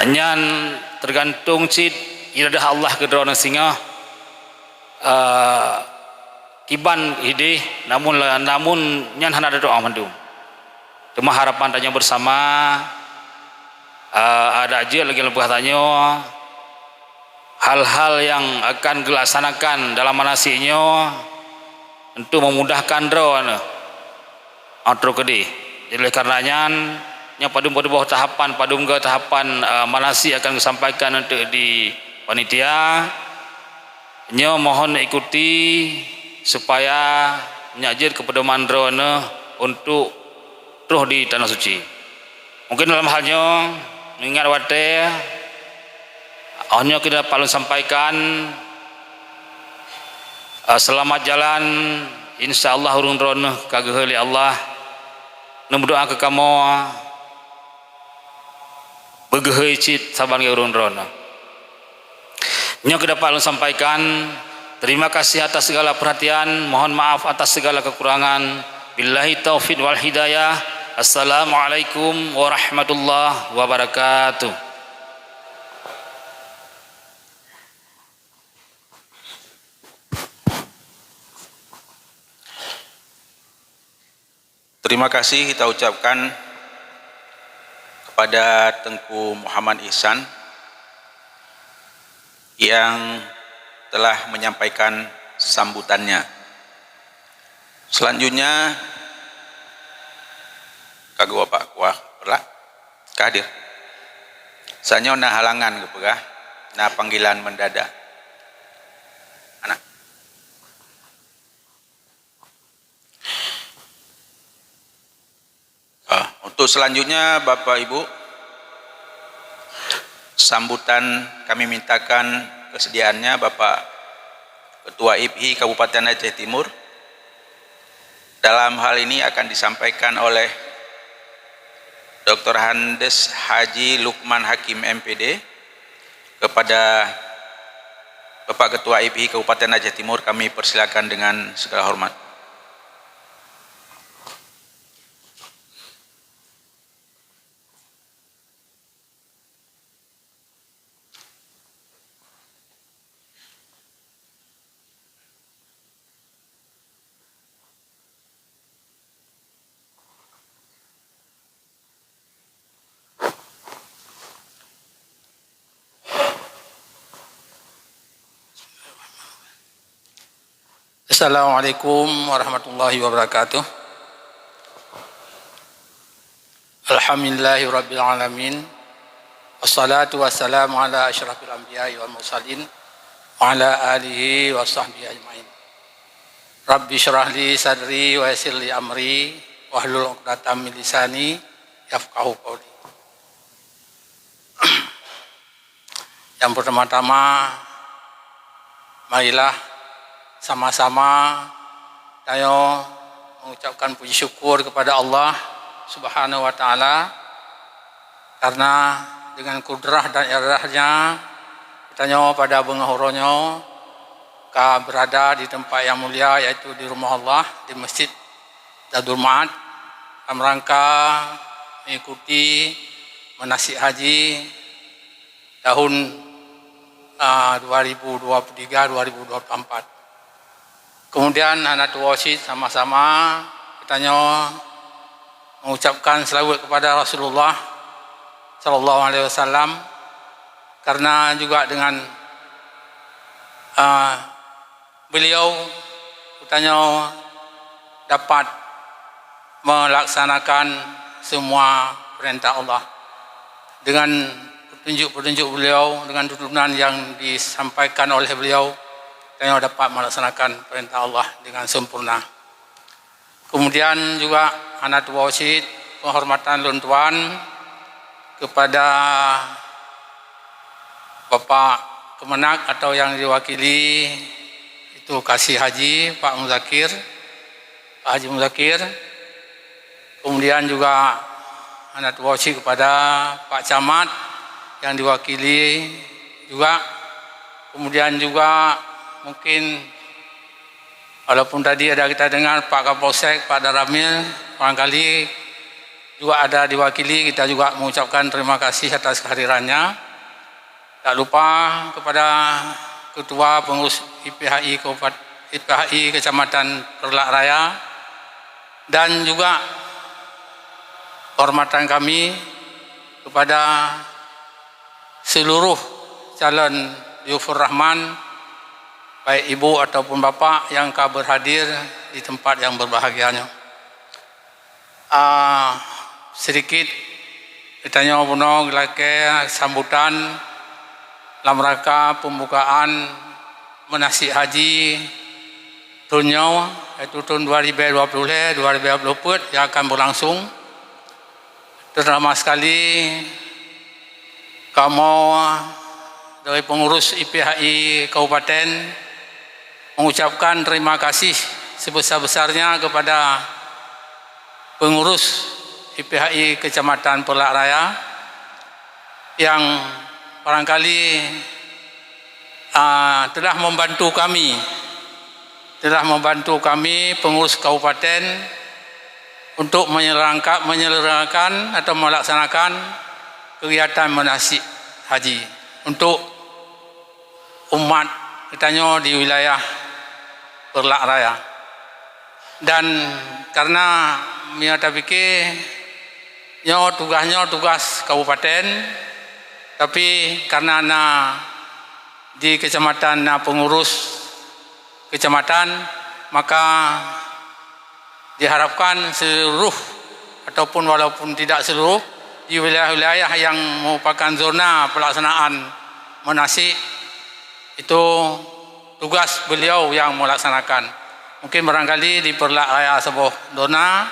nyan tergantung cid iradah Allah kedrona singa tiban ide namun nyan hana ada doa mandum. Cuma harapan tanya bersama ada aja lagi lebih tanya hal-hal yang akan dilaksanakan dalam manasinya untuk memudahkan drone atau kedi. Jadi oleh karenanya yang padum bawah tahapan manasi akan disampaikan untuk di panitia nya mohon ikuti supaya nyajir kepada mandrone untuk roh di tanah suci. Mungkin dalam halnya mengingat wate hanya kita perlu sampaikan selamat jalan insyaallah urung drone kageheli Allah berdoa ke kamu begehei cit saban ke urun drone. Nya kita perlu sampaikan terima kasih atas segala perhatian, mohon maaf atas segala kekurangan. Billahi taufik wal hidayah. Assalamualaikum warahmatullahi wabarakatuh. Terima kasih kita ucapkan kepada Tengku Muhammad Ihsan yang telah menyampaikan sambutannya. Selanjutnya kagua Pak Kuah berlak kadir. Sanya na halangan kepegah na panggilan mendadak. Anak. Untuk selanjutnya Bapak Ibu, sambutan kami mintakan kesediaannya Bapak Ketua IPHI Kabupaten Aceh Timur. Dalam hal ini akan disampaikan oleh Dr. Handes Haji Lukman Hakim MPD kepada Bapak Ketua IPHI Kabupaten Aceh Timur. Kami persilakan dengan segala hormat. Assalamualaikum warahmatullahi wabarakatuh. Alhamdulillahirabbil alamin. Wassalatu wassalamu ala asyrafil anbiya'i wal mursalin wa ala alihi wa sahbihi ajmain. Rabbi syrah li sadri wa yassir li amri wahlul 'uqdatam min lisani yafqahu qawli. Yang pertama-tama, marilah sama-sama saya mengucapkan puji syukur kepada Allah Subhanahu wa taala, karena dengan kudrah dan iradahnya kita pada bengahuronyo berada di tempat yang mulia, yaitu di rumah Allah, di Masjid Zadul Ma'ad, dalam rangka mengikuti manasik haji tahun 2023-2024. Kemudian anak wasid sama-sama kita mengucapkan selawat kepada Rasulullah Sallallahu Alaihi Wasallam, karena juga dengan beliau kita dapat melaksanakan semua perintah Allah dengan petunjuk-petunjuk beliau, dengan tuntunan yang disampaikan oleh beliau, kita dapat melaksanakan perintah Allah dengan sempurna. Kemudian juga anak wasid, penghormatan luntuan kepada Bapak Kemenak atau yang diwakili itu Kasih Haji Pak Muzakir, Pak Haji Muzakir. Kemudian juga anak wasid kepada Pak Camat yang diwakili juga. Kemudian juga mungkin walaupun tadi ada kita dengar Pak Kapolsek, Pak Daramil, barangkali juga ada diwakili, kita juga mengucapkan terima kasih atas kehadirannya. Tak lupa kepada Ketua Pengurus IPHI Kecamatan Perlak Raya, dan juga hormatan kami kepada seluruh calon Yufur Rahman, baik ibu ataupun bapak yang berhadir di tempat yang berbahagianya. Sedikit ditanya puno gelake sambutan dalam rangka pembukaan manasik haji dunia, yaitu tahun 2020-2024 yang akan berlangsung. Terutama sekali kamu dari pengurus IPHI Kabupaten mengucapkan terima kasih sebesar-besarnya kepada pengurus IPHI Kecamatan Perlak Raya yang barangkali telah membantu kami pengurus kabupaten untuk menyelenggarakan atau melaksanakan kegiatan manasik haji untuk umat kita di wilayah Perlak Raya. Dan karena Miata fikir tugasnya tugas kabupaten, tapi karena di kecamatan pengurus kecamatan, maka diharapkan seluruh ataupun walaupun tidak seluruh di wilayah-wilayah yang merupakan zona pelaksanaan manasik itu tugas beliau yang melaksanakan. Mungkin barangkali di Perlak Raya sebuah zona,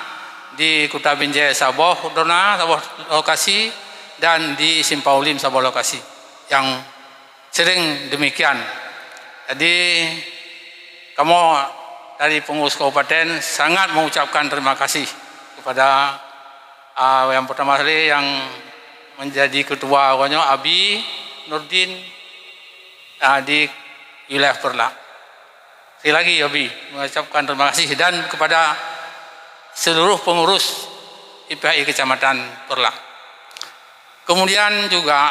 di Kota Binjai sebuah zona, sebuah lokasi, dan di Simpaulim sebuah lokasi yang sering demikian. Jadi kamu dari pengurus kabupaten sangat mengucapkan terima kasih kepada yang pertama kali yang menjadi ketua Abi Nurdin di wilayah Perlak. Sekali lagi Abi mengucapkan terima kasih, dan kepada seluruh pengurus IPHI Kecamatan Perlak. Kemudian juga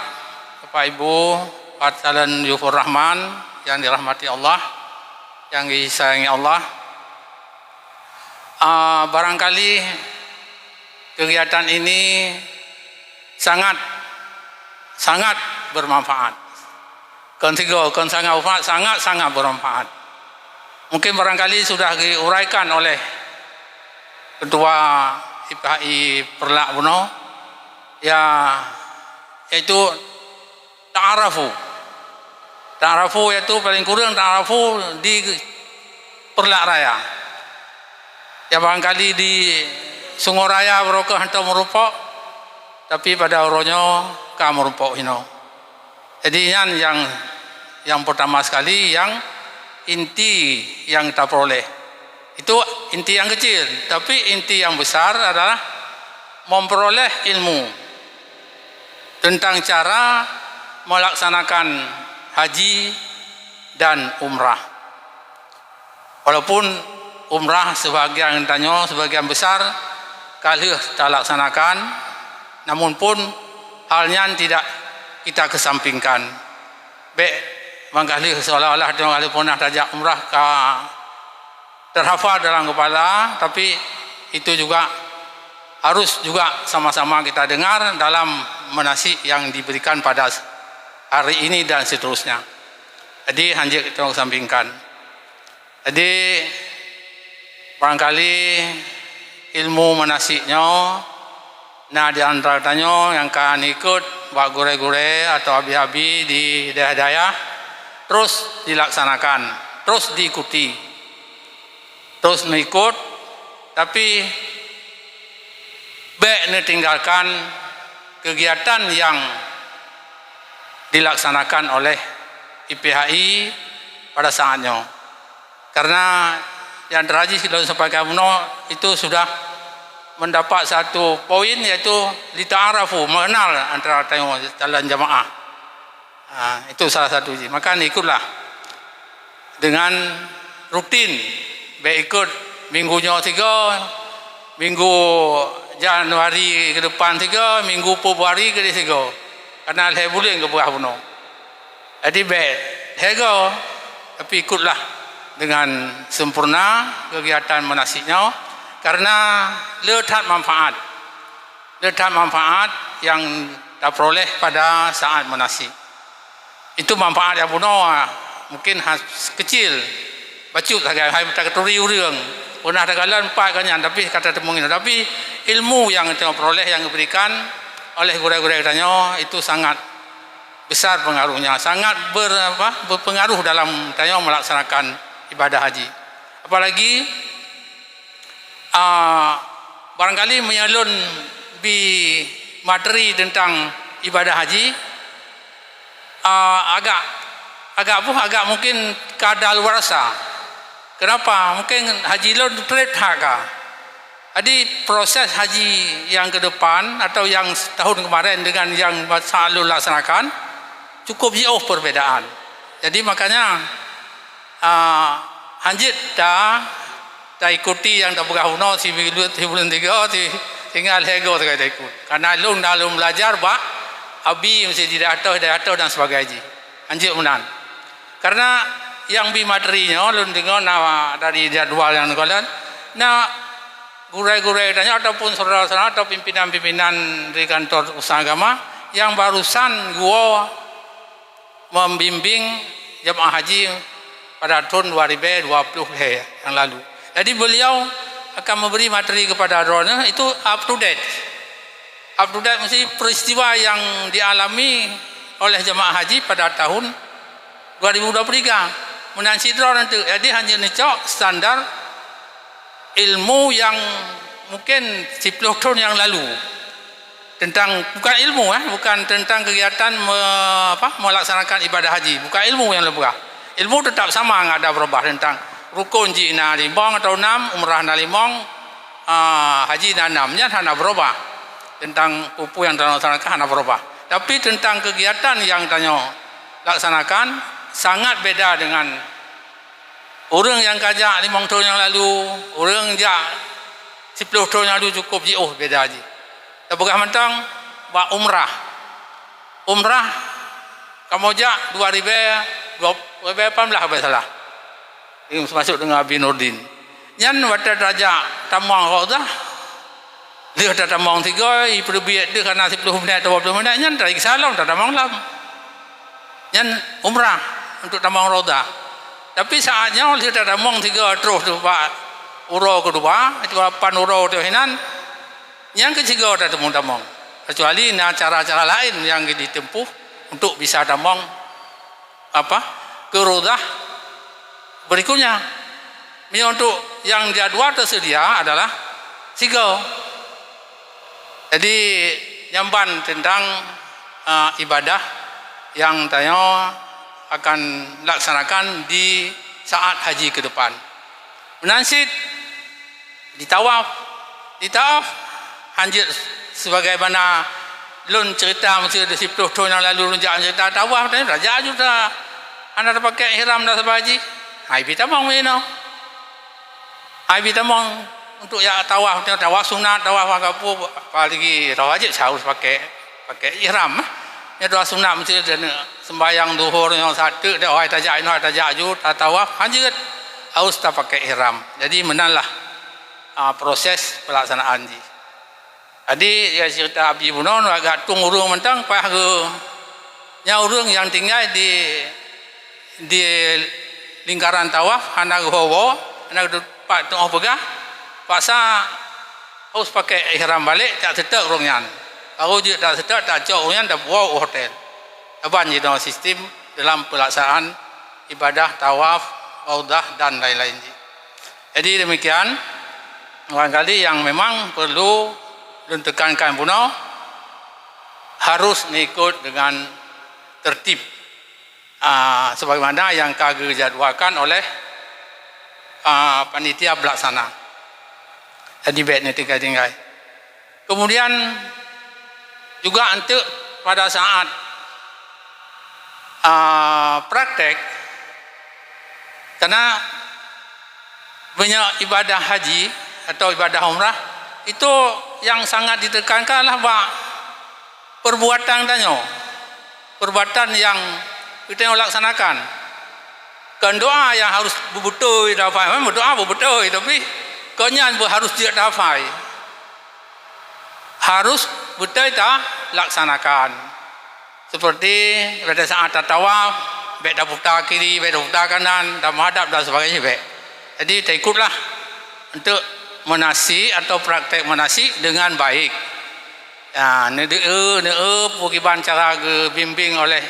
Bapak Ibu Pak Calon Yufur Rahman yang dirahmati Allah, yang disayangi Allah, barangkali kegiatan ini sangat bermanfaat. Sangat bermanfaat. Mungkin barangkali sudah diuraikan oleh Ketua IPHI Perlak Buno, yaitu ta'arafu. Ta'arafu yaitu paling kurang ta'arafu di Perlak Raya. Ya barangkali di Sungai Raya berokah hantar merupok, tapi pada orangnya ka merupok hino. Jadi yang pertama sekali yang inti yang kita peroleh. Itu inti yang kecil, tapi inti yang besar adalah memperoleh ilmu tentang cara melaksanakan haji dan umrah. Walaupun umrah sebagian besar kali kita laksanakan, namun pun halnya tidak kita kesampingkan. Mangkali seolah-olah dia pernah tajak umrah terhafal dalam kepala, tapi itu juga harus juga sama-sama kita dengar dalam manasik yang diberikan pada hari ini dan seterusnya. Jadi hanya kita kesampingkan. Jadi barangkali ilmu manasiknya, nah di antaranya yang kan ikut buat gure-gure atau abi-abi di daerah-daerah, terus dilaksanakan, terus diikuti, terus mengikut, tapi tinggalkan kegiatan yang dilaksanakan oleh IPHI pada saatnya. Karena yang terakhir sudah sampaikan itu sudah mendapat satu poin, yaitu lita'arafu, mengenal antara calon jamaah. Itu salah satu. Maka ikutlah dengan rutin, baik ikut minggunya 3, minggu Januari ke depan 3, minggu Februari ke 3. Karena saya boleh ke buah puno. Jadi baik, hego, tapi ikutlah dengan sempurna kegiatan manasiknya, karena letak manfaat yang kita peroleh pada saat manasik. Itu manfaat yang puno mungkin kecil, bacut saja, hai tak keturi urang. Pernah ada kalian 4 kanyan, tapi kata temungin. Tapi ilmu yang kita peroleh, yang diberikan oleh guru-guru katanya, itu sangat besar pengaruhnya, sangat berpengaruh dalam kita melaksanakan ibadah haji. Apalagi barangkali menyalun di materi tentang ibadah haji agak mungkin kadaluarsa. Kenapa? Mungkin haji lo trade haka. Jadi proses haji yang ke depan atau yang tahun kemarin dengan yang selalu laksanakan cukup jauh perbedaan. Jadi makanya hanjit dah ikuti yang tak berguna si bulan 3 tinggal hego tak ikut. Karena lu dalam belajar abi mesti tidak atau dan sebagainya. Hanjit menan. Karena yang bi materinya lu dengar dari jadwal yang kalian, guru-guru tanya ataupun saudara-saudara atau pimpinan-pimpinan di kantor usaha agama yang barusan gua membimbing jemaah haji pada tahun 2020 yang lalu. Jadi beliau akan memberi materi kepada drone itu up to date. Up to date mesti peristiwa yang dialami oleh jemaah haji pada tahun 2023. Menansi drone itu. Jadi hanya necok standar ilmu yang mungkin 10 tahun yang lalu. Tentang bukan ilmu bukan tentang kegiatan melaksanakan ibadah haji, bukan ilmu yang lebih. Ilmu tetap sama, enggak ada berubah tentang rukun jina 5 atau 6, umrah na 5, haji na 6 nya hanya berubah. Tentang pupu yang dilaksanakan hanya berubah. Tapi tentang kegiatan yang tanya laksanakan sangat beda dengan orang yang kajak 5 tahun yang lalu, orang yang 10 tahun yang lalu cukup jauh beda haji. Bukan mentang buat umrah kamu jak 2018 salah ini masuk dengan Abi Nurdin nyan wata raja tamang roda dia kata tamang 3 perbiat dia karena 10 minit atau 20 minit nyan dari salam tak tamang lam nyan umrah untuk tamang roda Tapi saatnya oleh kita damong 3 terus tu pak uro kedua itu 8 uro tu hinan yang ketiga dah damong. Kecuali cara-cara lain yang ditempuh untuk bisa damong ke rodah berikutnya. Ini untuk yang jadwal tersedia adalah 3. Jadi nyamban tentang ibadah yang tanya akan laksanakan di saat haji ke depan. Menansid di tawaf hanjir sebagaimana lun cerita mesti 10 tahun yang lalu lun jangan cerita tawaf dan raja juga anda pakai ihram dah sebab haji. Hai bitamong meno. Hai bitamong untuk ya tawaf sunat tawaf apalagi tawaf wajib harus pakai ihram. Ya doa sunat mesti sembahyang zuhur yang satu dah ai tajaju tawaf hanjir harus tak pakai ihram. Jadi menanlah proses pelaksanaan haji. Jadi ya cerita Abi Bunon agak tung urung mentang pah ke nya urung yang tinggal di lingkaran tawaf hana gowo hana pak tong pegah paksa harus pakai ihram balik tak setek urungnya. Kalau dia tak setek tak cok urungnya dah bawa hotel. Aban je sistem dalam pelaksanaan ibadah tawaf, audah dan lain-lain. Jadi demikian barangkali yang memang perlu ditekankan puno harus mengikut dengan tertib sebagaimana yang kagak dijadwalkan oleh panitia pelaksana. Jadi baiknya tinggal. Kemudian juga untuk pada saat praktek, karena banyak ibadah haji atau ibadah umrah itu yang sangat ditekankanlah perbuatan yang kita laksanakan. Kan doa yang harus betul dafai, memang doa betul tapi konyan harus dia dafai. Harus betul tak laksanakan. Seperti pada saat tawaf, baik dah putar kiri, baik dah putar kanan, dah menghadap dan sebagainya baik. Jadi kita ikutlah untuk menasik atau praktek menasik dengan baik. Ya, kiban cara bimbing oleh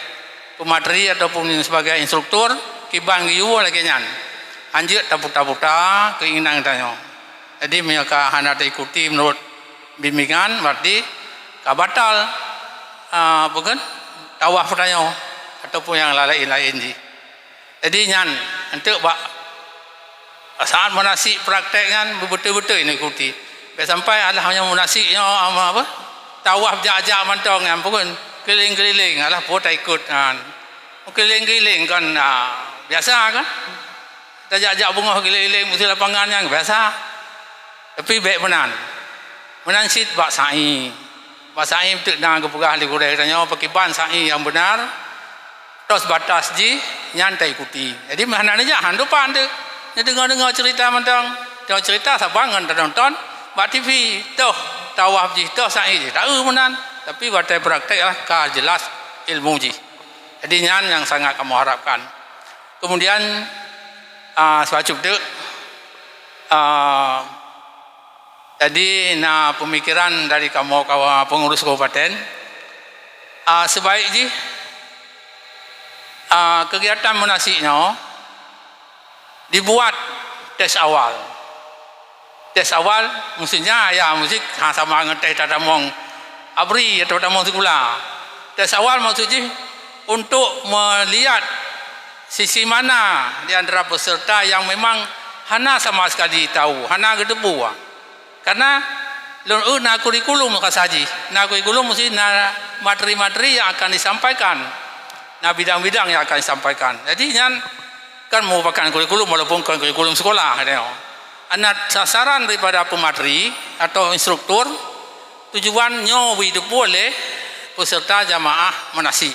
pemateri ataupun sebagai instruktur, kiban giu lagi nyan. Anjir tak putar-putar keinginan tanya. Jadi mereka hendak ikuti menurut bimbingan berarti kabatal bukan tawaf tanya ataupun yang lain-lain ji. Jadi nyan untuk saat menasik praktek kan betul-betul ini ikuti. Sampai Allah hanya menasiknya apa? Tawaf jak-jak mantong yang pun keliling-keliling Allah pun tak ikut kan. Keliling-keliling kan biasa kan. Kita jak-jak bunga keliling mesti lapangan yang biasa. Tapi baik menan. Menansid bak sa'i. Bak sa'i betul dah kepegah di kurai tanya pakiban sa'i yang benar. Terus batas ji nyantai ikuti. Jadi mana aja handupan tu. Dia dengar cerita mantang. Dia cerita sabangan tak nonton. Bak TV tuh tawaf ji tuh sa'i ji. Tahu menan. Tapi batai praktek lah ka jelas ilmu ji. Jadi nyan yang sangat kamu harapkan. Kemudian sebacu tu jadi pemikiran dari kamu pengurus kabupaten sebaik ji kegiatan menasiknya dibuat tes awal. Tes awal mestinya ya musik sama ngeteh tadamong abri atau tadamong sekolah. Tes awal maksudnya untuk melihat sisi mana di antara peserta yang memang hana sama sekali tahu, hana gedebu. Karena na kurikulum kasaji, na kurikulum mesti na materi-materi yang akan disampaikan, na bidang-bidang yang akan disampaikan. Jadi nyan kan merupakan kurikulum walaupun bukan kurikulum sekolah. Anak sasaran daripada pemateri atau instruktur tujuannya hidup oleh peserta jamaah menasik.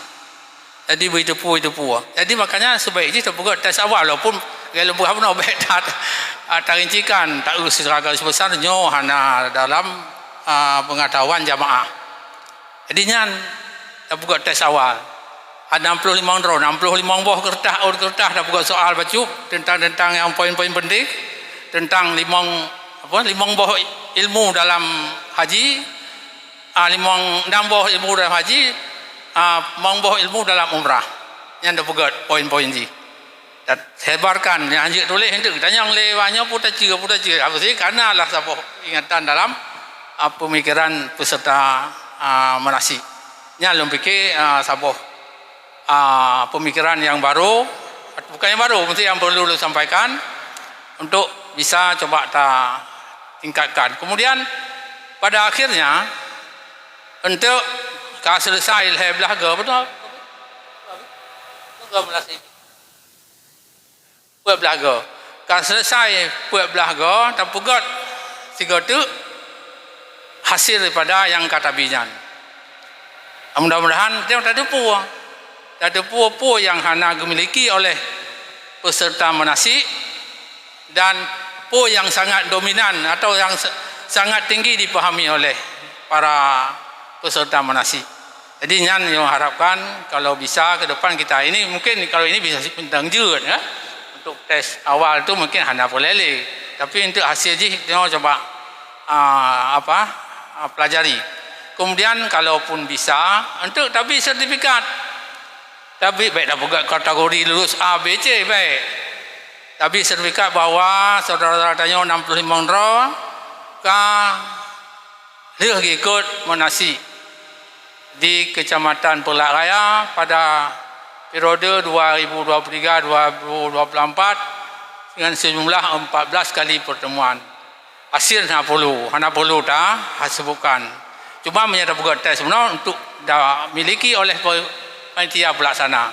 Jadi hidup. Jadi makanya sebaiknya kita buat tes awal walaupun kalau bukan apa nak tak rincikan tak urus seragam sebesar nyo hana dalam pengetahuan jamaah. Jadi nyan kita buat tes awal. Ada 65 draw, 65 buah kertas dah buat soal bacuk tentang yang poin-poin penting tentang 5 buah ilmu dalam haji, 6 buah ilmu dalam haji, 5 buah ilmu dalam umrah. Yang dah buat poin-poin ni. Dan sebarkan yang anjir tulis itu kita yang lewanya putar cia apa sih karena lah sabah ingatan dalam pemikiran peserta manasik. Nya belum fikir sabah pemikiran yang baru, bukan yang baru, mesti yang perlu sampaikan untuk bisa coba tingkatkan. Kemudian pada akhirnya untuk selesai belaga betul puak belaga. Kalau selesai puak belaga dan pugat tiga tu hasil daripada yang kata bijan. Mudah-mudahan dia tak ada puak yang hanya dimiliki oleh peserta manasik dan puak yang sangat dominan atau yang sangat tinggi dipahami oleh para peserta manasik. Jadi yang harapkan kalau bisa ke depan kita ini mungkin kalau ini bisa bintang jut ya. Untuk tes awal tu mungkin hanya boleh tapi untuk hasil je tengok coba pelajari. Kemudian kalaupun bisa untuk tapi sertifikat tapi baik dah buat kategori lulus A, B, C baik tapi sertifikat bahawa saudara-saudara tanya 65 draw dia ikut manasik di Kecamatan Perak Raya pada periode 2023-2024 dengan sejumlah 14 kali pertemuan. Hasil hanya perlu dah sebutkan. Cuma menyata buat tes sebenarnya untuk dah miliki oleh panitia pelaksana.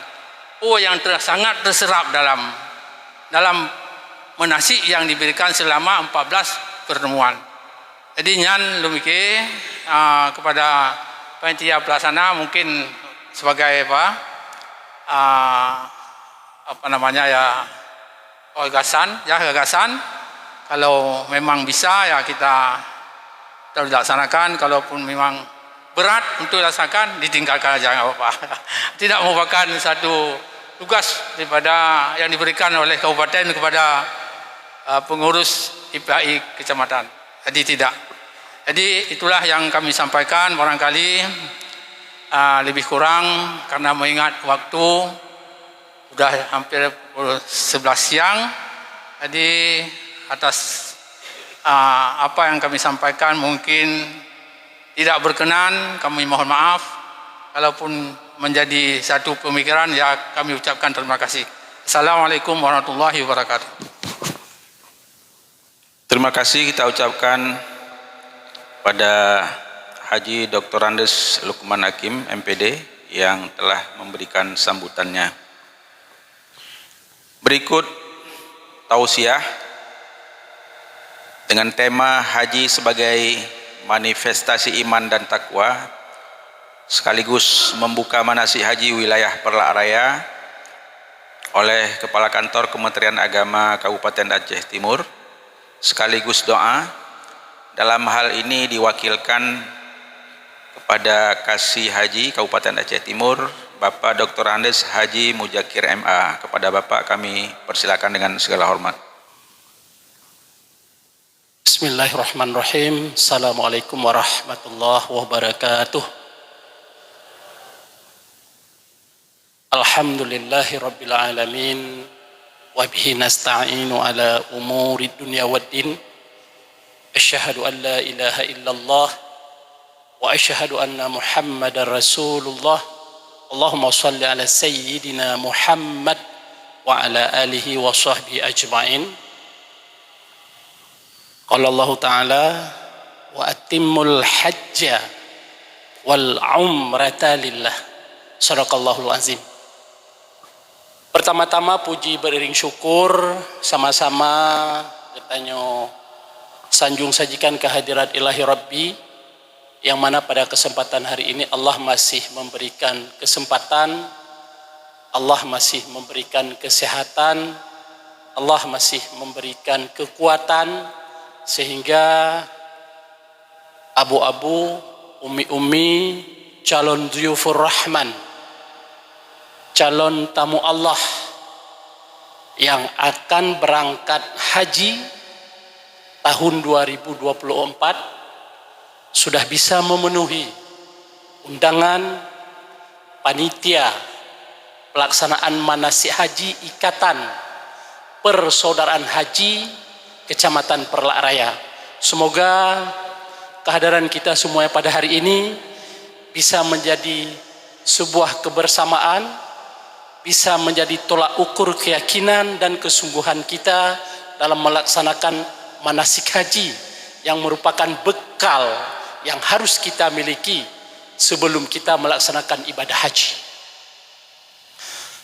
Yang sangat terserap dalam manasik yang diberikan selama 14 pertemuan. Jadi nyan lumike kepada panitia pelaksana mungkin sebagai gagasan kalau memang bisa ya kita laksanakan, kalaupun memang berat untuk dilaksanakan ditinggalkan aja enggak apa-apa. Tidak merupakan satu tugas daripada yang diberikan oleh kabupaten kepada pengurus IPAI kecamatan. Jadi tidak. Jadi itulah yang kami sampaikan, barangkali lebih kurang karena mengingat waktu sudah hampir pukul 11 siang. Jadi atas apa yang kami sampaikan mungkin tidak berkenan, kami mohon maaf. Kalaupun menjadi satu pemikiran ya kami ucapkan terima kasih. Assalamualaikum warahmatullahi wabarakatuh. Terima kasih kita ucapkan pada Haji Dr. Andes Lukman Hakim MPD yang telah memberikan sambutannya. Berikut tausiah dengan tema haji sebagai manifestasi iman dan takwa sekaligus membuka manasik haji wilayah Perak Raya oleh Kepala Kantor Kementerian Agama Kabupaten Aceh Timur sekaligus doa. Dalam hal ini diwakilkan kepada Kasih Haji Kabupaten Aceh Timur Bapak Dr. Andes Haji Mujakir MA. Kepada Bapak kami persilakan dengan segala hormat. Bismillahirrahmanirrahim. Assalamualaikum warahmatullahi wabarakatuh. Alhamdulillahi rabbil alamin wa bihi nasta'inu ala umuri dunya waddin. Asyhadu an la ilaha illallah wa asyhadu anna Muhammadar Rasulullah. Allahumma shalli ala sayyidina Muhammad wa ala alihi wa sahbihi ajma'in. Qala Allah Ta'ala wa atimmul hajja wal umrata lillah. Sadaqallahul azim. Pertama-tama puji beriring syukur sama-sama bertanya sanjung sajikan kehadirat ilahi Rabbi yang mana pada kesempatan hari ini Allah masih memberikan kesempatan, Allah masih memberikan kesehatan, Allah masih memberikan kekuatan sehingga abu-abu, umi-umi, calon dzuyufur rahman calon tamu Allah yang akan berangkat haji tahun 2024 sudah bisa memenuhi undangan panitia pelaksanaan manasik haji Ikatan Persaudaraan Haji Kecamatan Perlak Raya. Semoga kehadiran kita semuanya pada hari ini bisa menjadi sebuah kebersamaan, bisa menjadi tolak ukur keyakinan dan kesungguhan kita dalam melaksanakan manasik haji yang merupakan bekal yang harus kita miliki sebelum kita melaksanakan ibadah haji.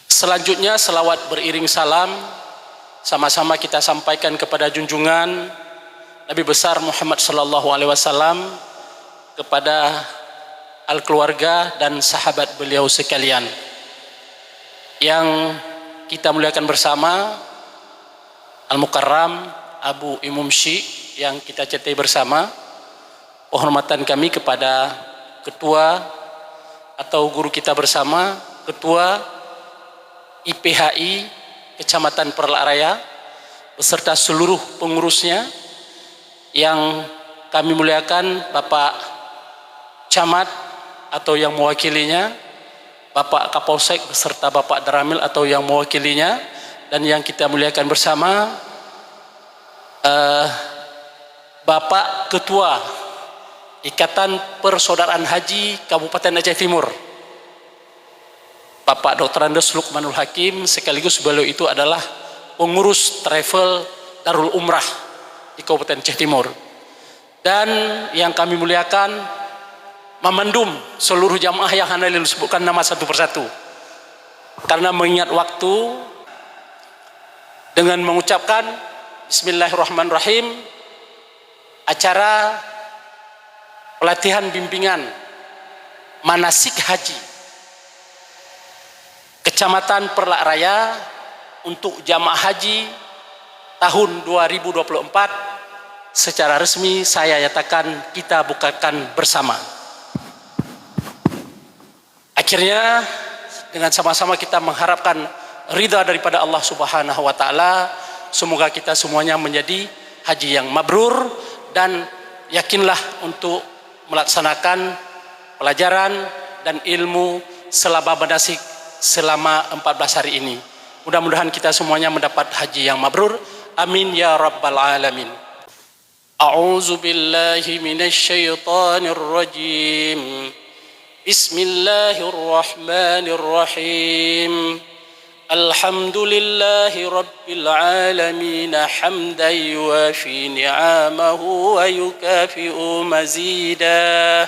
Selanjutnya selawat beriring salam sama-sama kita sampaikan kepada junjungan Nabi besar Muhammad sallallahu alaihi wasallam, kepada al-keluarga dan sahabat beliau sekalian yang kita muliakan bersama, Al-Mukarram Abu Imum Syekh yang kita cintai bersama. Penghormatan kami kepada ketua atau guru kita bersama, ketua IPHI Kecamatan Perlak Raya beserta seluruh pengurusnya yang kami muliakan, Bapak Camat atau yang mewakilinya, Bapak Kapolsek beserta Bapak Daramil atau yang mewakilinya, dan yang kita muliakan bersama Bapak Ketua Ikatan Persaudaraan Haji Kabupaten Aceh Timur, Bapak Dr. Andes Lukmanul Hakim, sekaligus beliau itu adalah pengurus travel Darul Umrah di Kabupaten Aceh Timur. Dan yang kami muliakan memandum seluruh jamaah yang hendak disebutkan nama satu persatu. Karena mengingat waktu, dengan mengucapkan Bismillahirrahmanirrahim, acara pelatihan bimbingan manasik haji Kecamatan Perlak Raya untuk jamaah haji tahun 2024 secara resmi saya nyatakan kita bukakan bersama. Akhirnya dengan sama-sama kita mengharapkan ridha daripada Allah Subhanahu wa taala, semoga kita semuanya menjadi haji yang mabrur, dan yakinlah untuk melaksanakan pelajaran dan ilmu selama manasik selama 14 hari ini. Mudah-mudahan kita semuanya mendapat haji yang mabrur. Amin ya rabbal alamin. A'udzu billahi minasy syaithanir rajim. Bismillahirrahmanirrahim. Alhamdulillahi rabbil alamin hamdan yuwafi ni'amahu wa yukafi'u mazidah.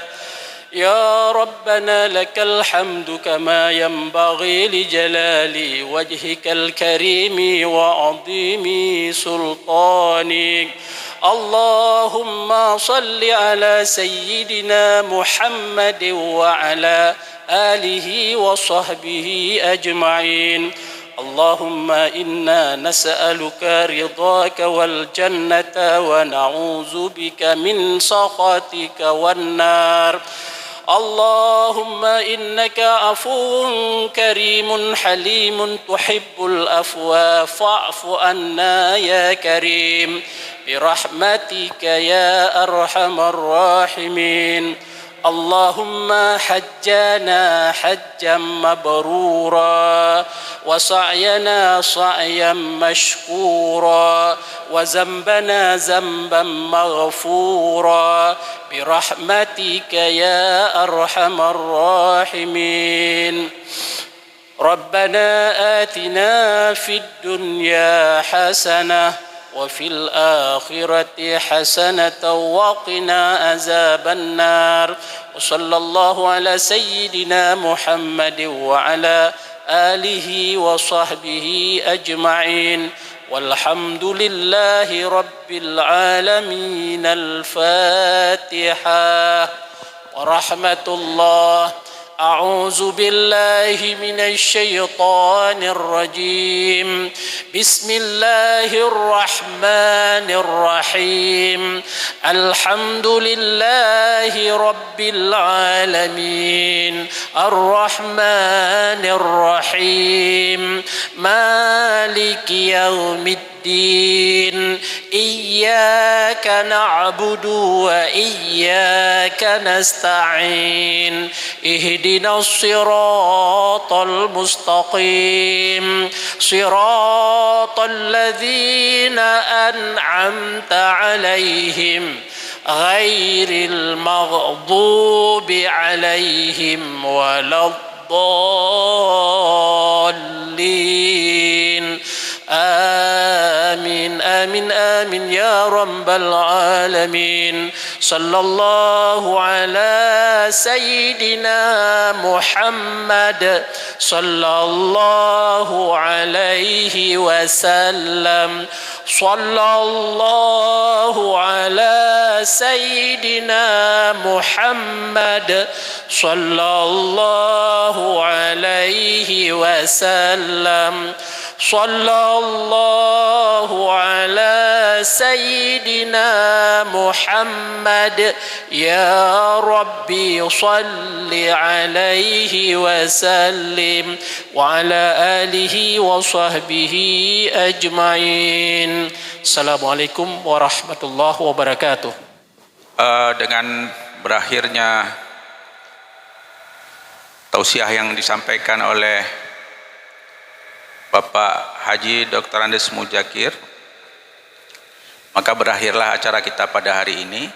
Ya Rabbana lakal hamdu kama yanbaghi li jalali wajhikal karimi wa azimi sultanik. Allahumma salli ala sayyidina Muhammad wa ala alihi wa sahbihi ajma'in. Allahumma inna nas'aluka ridhaka wal jannata wa na'udzu bika min sakhatika wan nar. Allahumma innaka afuwun karimun halimun tuhibbul afwa fa'fu anna ya karim birahmatika ya arhamar rahimin. Allahumma hajjana hajjan mabrura wa sa'yana sa'yan mashkura wa zambana zamban maghfura birahmatika ya arhamar rahimin. Rabbana atina fid dunya hasanah wa fil akhirati hasanatan wa qina azaban nar. Wa sallallahu ala sayyidina Muhammad wa ala alihi wa sahbihi ajma'in. Walhamdulillahi rabbil alamin. Al-Fatihah. Wa rahmatullah. أعوذ بالله من الشيطان الرجيم بسم الله الرحمن الرحيم الحمد لله رب العالمين الرحمن الرحيم مالك يوم الدين إياك نعبد وإياك نستعين اهدنا الصراط المستقيم صراط الذين أنعمت عليهم غير المغضوب عليهم ولا الضالين آمين آمين آمين يا رب العالمين صلى الله على سيدنا محمد صلى الله عليه وسلم صلى الله على سيدنا محمد صلى الله عليه وسلم صلى الله على سيدنا محمد يا ربي صل عليه وسلم وعلى آله وصحبه أجمعين السلام عليكم ورحمة الله وبركاته. Dengan berakhirnya tausiah yang disampaikan oleh Bapak Haji Dr. Andes Muzakir, maka berakhirlah acara kita pada hari ini.